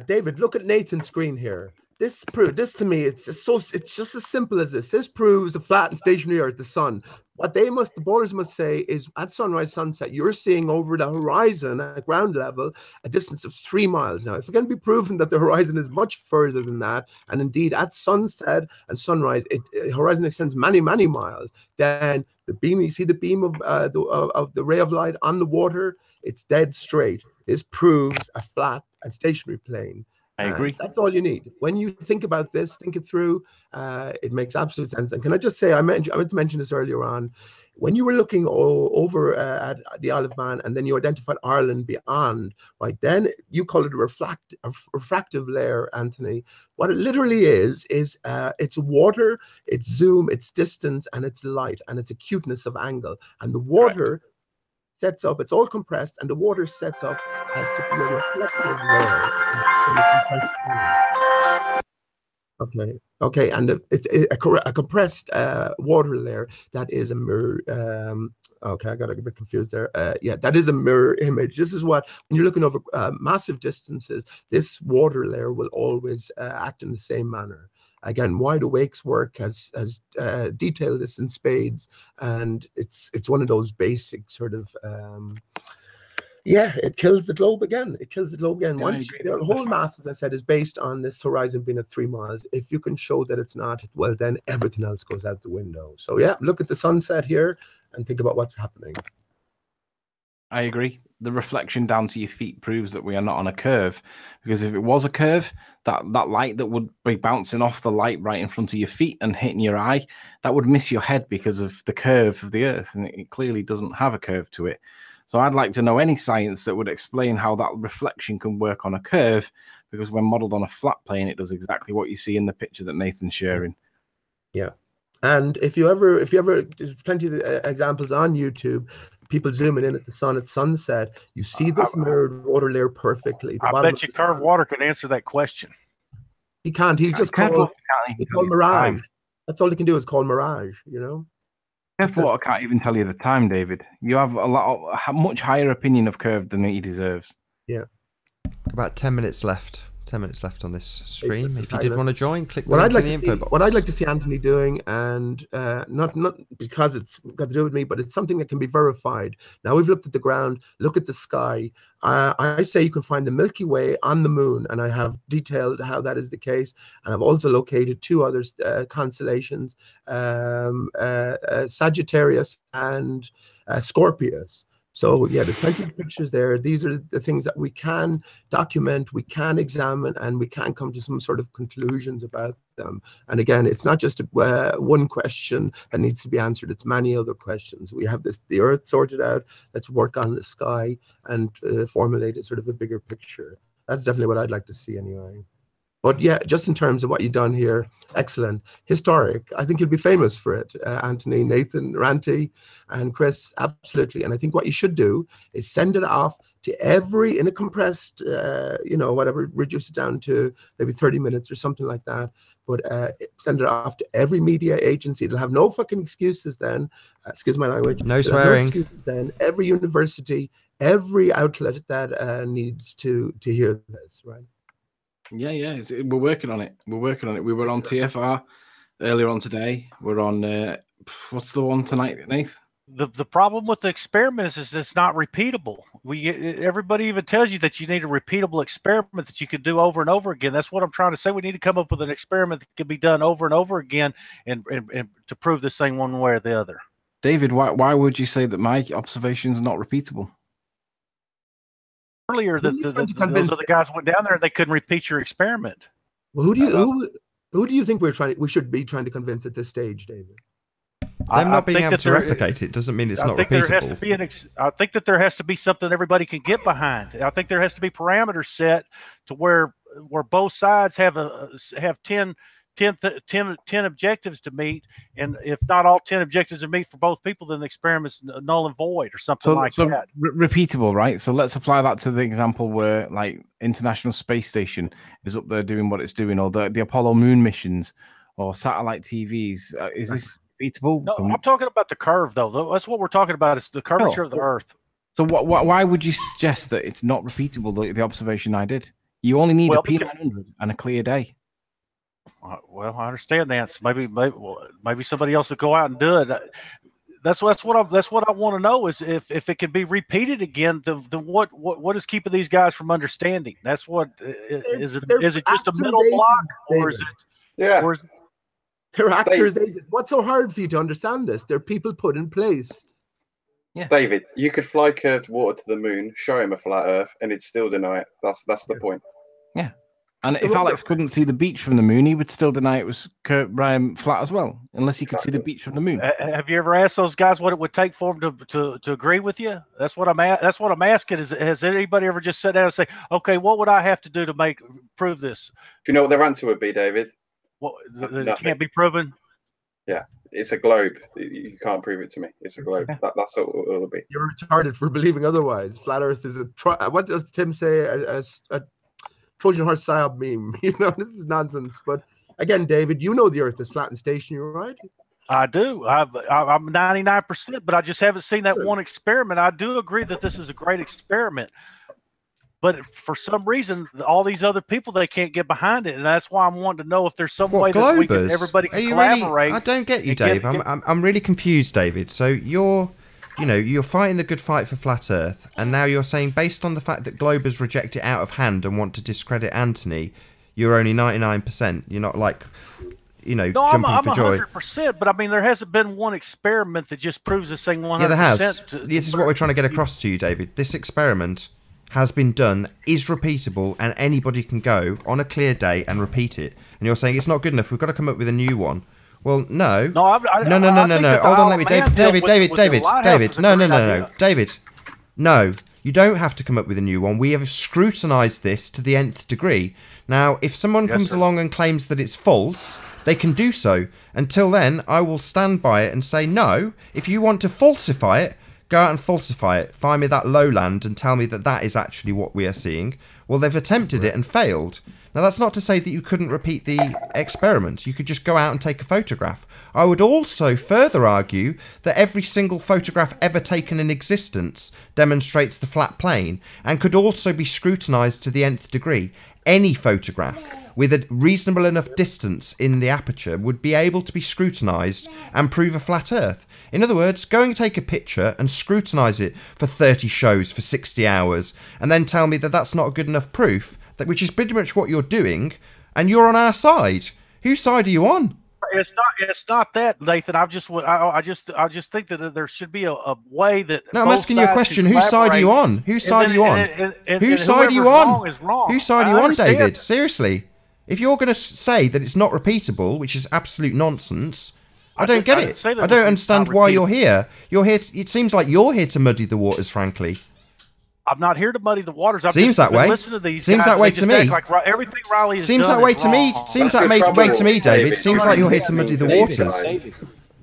David, look at Nathan's screen here. This to me, it's just as simple as this. This proves a flat and stationary Earth, the sun. What the ballers must say is, at sunrise, sunset, you're seeing over the horizon at ground level a distance of 3 miles. Now, if it can be proven that the horizon is much further than that, and indeed at sunset and sunrise, the horizon extends many, many miles, then the beam, you see the beam of the ray of light on the water, it's dead straight. This proves a flat and stationary plane. I agree. That's all you need. When you think about this, think it through, it makes absolute sense. And can I just say, I meant to mention this earlier on, when you were looking over at the Isle of Man and then you identified Ireland beyond, right, then you call it a refractive layer, Anthony. What it literally is it's water, it's zoom, it's distance, and it's light, and it's acuteness of angle. And the water sets up, it's all compressed, and the water sets up as a reflective layer. Okay, and it's a compressed water layer that is a mirror. Okay, I got a bit confused there. Yeah, that is a mirror image. This is what, when you're looking over massive distances, this water layer will always act in the same manner. Again, Wide Awake's work has detailed this in spades, and it's one of those basic sort of yeah, it kills the globe again. It kills the globe again. Yeah, Once the whole math, as I said, is based on this horizon being at 3 miles. If you can show that it's not, well, then everything else goes out the window. So yeah, look at the sunset here and think about what's happening. I agree. The reflection down to your feet proves that we are not on a curve, because if it was a curve, that light that would be bouncing off the light right in front of your feet and hitting your eye, that would miss your head because of the curve of the Earth, and it clearly doesn't have a curve to it. So I'd like to know any science that would explain how that reflection can work on a curve, because when modeled on a flat plane, it does exactly what you see in the picture that Nathan's sharing. Yeah. And if you ever, there's plenty of examples on YouTube, people zooming in at the sun at sunset, you see this mirrored water layer perfectly. I bet you curved water can answer that question. He can't. He's just called mirage. That's all he can do is call mirage, you know? Curved water can't even tell you the time, David. You have a much higher opinion of curved than he deserves. Yeah. About 10 minutes left. 10 minutes left on this stream. If you did want to join, click the link in the info box. What I'd like to see Anthony doing, and not because it's got to do with me, but it's something that can be verified. Now we've looked at the ground, look at the sky. I say you can find the Milky Way on the moon, and I have detailed how that is the case. And I've also located two other constellations, Sagittarius and Scorpius. So yeah, there's plenty of pictures there. These are the things that we can document, we can examine, and we can come to some sort of conclusions about them. And again, it's not just one question that needs to be answered. It's many other questions. We have the Earth sorted out. Let's work on the sky and formulate a sort of a bigger picture. That's definitely what I'd like to see anyway. But yeah, just in terms of what you've done here, excellent. Historic. I think you'll be famous for it. Anthony, Nathan, Ranty, and Chris, absolutely. And I think what you should do is send it off to every, in a compressed, whatever, reduce it down to maybe 30 minutes or something like that. But send it off to every media agency. They'll have no fucking excuses then. Excuse my language. No swearing. No excuses then. Every university, every outlet that needs to hear this, right? Yeah, we're working on it. We're working on it. We were on TFR earlier on today. We're on what's the one tonight, Nath? The problem with the experiments is it's not repeatable. Everybody even tells you that you need a repeatable experiment that you could do over and over again. That's what I'm trying to say. We need to come up with an experiment that can be done over and over again, and to prove this thing one way or the other. David, why would you say that my observation is not repeatable? Earlier that those other guys went down there and they couldn't repeat your experiment. Well, who do you think we should be trying to convince at this stage, David? Them not being able to replicate it doesn't mean it's not repeatable. I think that there has to be something everybody can get behind. I think there has to be parameters set to where both sides have 10 objectives to meet, and if not all 10 objectives are meet for both people, then the experiment's null and void or something like that. Repeatable, right? So let's apply that to the example where, like, International Space Station is up there doing what it's doing, or the Apollo moon missions, or satellite TVs. Is this repeatable? No, I'm talking about the curve, though. That's what we're talking about. Is the curvature of the Earth. So why would you suggest that it's not repeatable? The observation I did. You only need a P900 and a clear day. Well, I understand that. So maybe somebody else will go out and do it. That's what I want to know is if it can be repeated again. Then what is keeping these guys from understanding? That's what is it just a middle block, or is it? Yeah. Or is, they're actors' agents. What's so hard for you to understand this? They're people put in place. Yeah, David, you could fly curved water to the moon, show him a flat Earth, and he'd still deny it. That's the point. Yeah. And if Alex couldn't see the beach from the moon, he would still deny it was flat as well, unless he could see the beach from the moon. Have you ever asked those guys what it would take for them to agree with you? That's what I'm asking. Has anybody ever just sat down and say, okay, what would I have to do to prove this? Do you know what their answer would be, David? What, it can't be proven? Yeah, it's a globe. You can't prove it to me. It's a globe. That's what it will be. You're retarded for believing otherwise. Flat Earth is what does Tim say? A Trojan horse psyop meme. You know, this is nonsense. But again, David, you know the Earth is flat and stationary, right? I do. I'm 99%, but I just haven't seen that one experiment. I do agree that this is a great experiment, but for some reason, all these other people, they can't get behind it, and that's why I'm wanting to know if there's some way that everybody can collaborate. Really, I don't get you, Dave. I'm really confused, David. So you're fighting the good fight for flat Earth, and now you're saying, based on the fact that Globers reject it out of hand and want to discredit Anthony, you're only 99%. You're not like, you know, No, jumping I'm for joy. 100%, but I mean, there hasn't been one experiment that just proves this thing 100%. Yeah, there has. This is what we're trying to get across to you, David. This experiment has been done, is repeatable, and anybody can go on a clear day and repeat it. And you're saying it's not good enough, we've got to come up with a new one. Well, no. No, No. Hold on, let me, David. No. David, no. You don't have to come up with a new one. We have scrutinised this to the nth degree. Now, if someone comes along and claims that it's false, they can do so. Until then, I will stand by it and say, no, if you want to falsify it, go out and falsify it. Find me that lowland and tell me that that is actually what we are seeing. Well, they've attempted it and failed. Now, that's not to say that you couldn't repeat the experiment. You could just go out and take a photograph. I would also further argue that every single photograph ever taken in existence demonstrates the flat plane and could also be scrutinised to the nth degree. Any photograph with a reasonable enough distance in the aperture would be able to be scrutinised and prove a flat Earth. In other words, go and take a picture and scrutinise it for 30 shows for 60 hours and then tell me that that's not good enough proof, that which is pretty much what you're doing, and you're on our side. Whose side are you on? It's not that, Nathan. I just think that there should be a way that. No, I'm asking you a question. Whose side are you on? Whose side are you on? Whose side are you on? Whose side are you on, David? Seriously, if you're going to say that it's not repeatable, which is absolute nonsense, I don't get it. I don't understand why you're here. You're here. It seems like you're here to muddy the waters, frankly. I'm not here to muddy the waters. Seems that way. Listen to these Seems that way to me. like everything Riley has Seems done that way is to me. wrong. Seems that way to me, David. Seems like you're here to muddy the waters.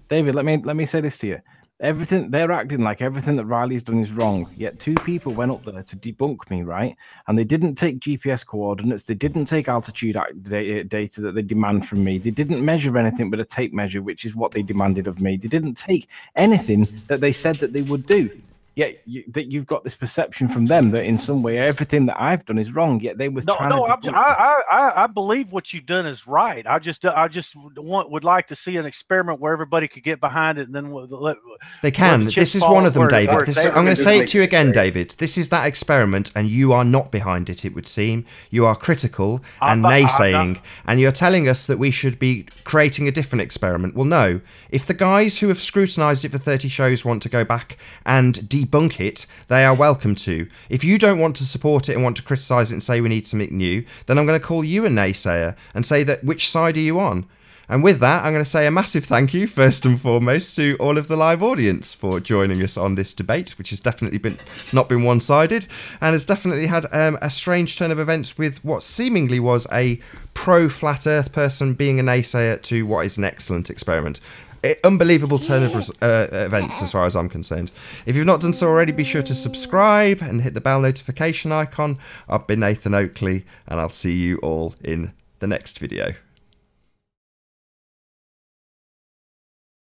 David, let me say this to you. Everything they're acting like everything that Riley's done is wrong. Yet 2 people went up there to debunk me, right? And they didn't take GPS coordinates. They didn't take altitude data that they demand from me. They didn't measure anything but a tape measure, which is what they demanded of me. They didn't take anything that they said that they would do. Yet you've got this perception from them that in some way everything that I've done is wrong. Yet they were trying to. I believe what you've done is right. I just would like to see an experiment where everybody could get behind it, and then they can. This is one of them, David. I'm going to say it to you again, David. This is that experiment, and you are not behind it. It would seem you are critical and naysaying, and you're telling us that we should be creating a different experiment. Well, no. If the guys who have scrutinised it for 30 shows want to go back and debunk it, they are welcome to. If you don't want to support it and want to criticise it and say we need something new, then I'm going to call you a naysayer and say that which side are you on? And with that, I'm going to say a massive thank you, first and foremost, to all of the live audience for joining us on this debate, which has definitely not been one-sided, and has definitely had a strange turn of events with what seemingly was a pro-flat Earth person being a naysayer to what is an excellent experiment. Unbelievable turn of events as far as I'm concerned. If you've not done so already, be sure to subscribe and hit the bell notification icon. I've been Nathan Oakley, and I'll see you all in the next video.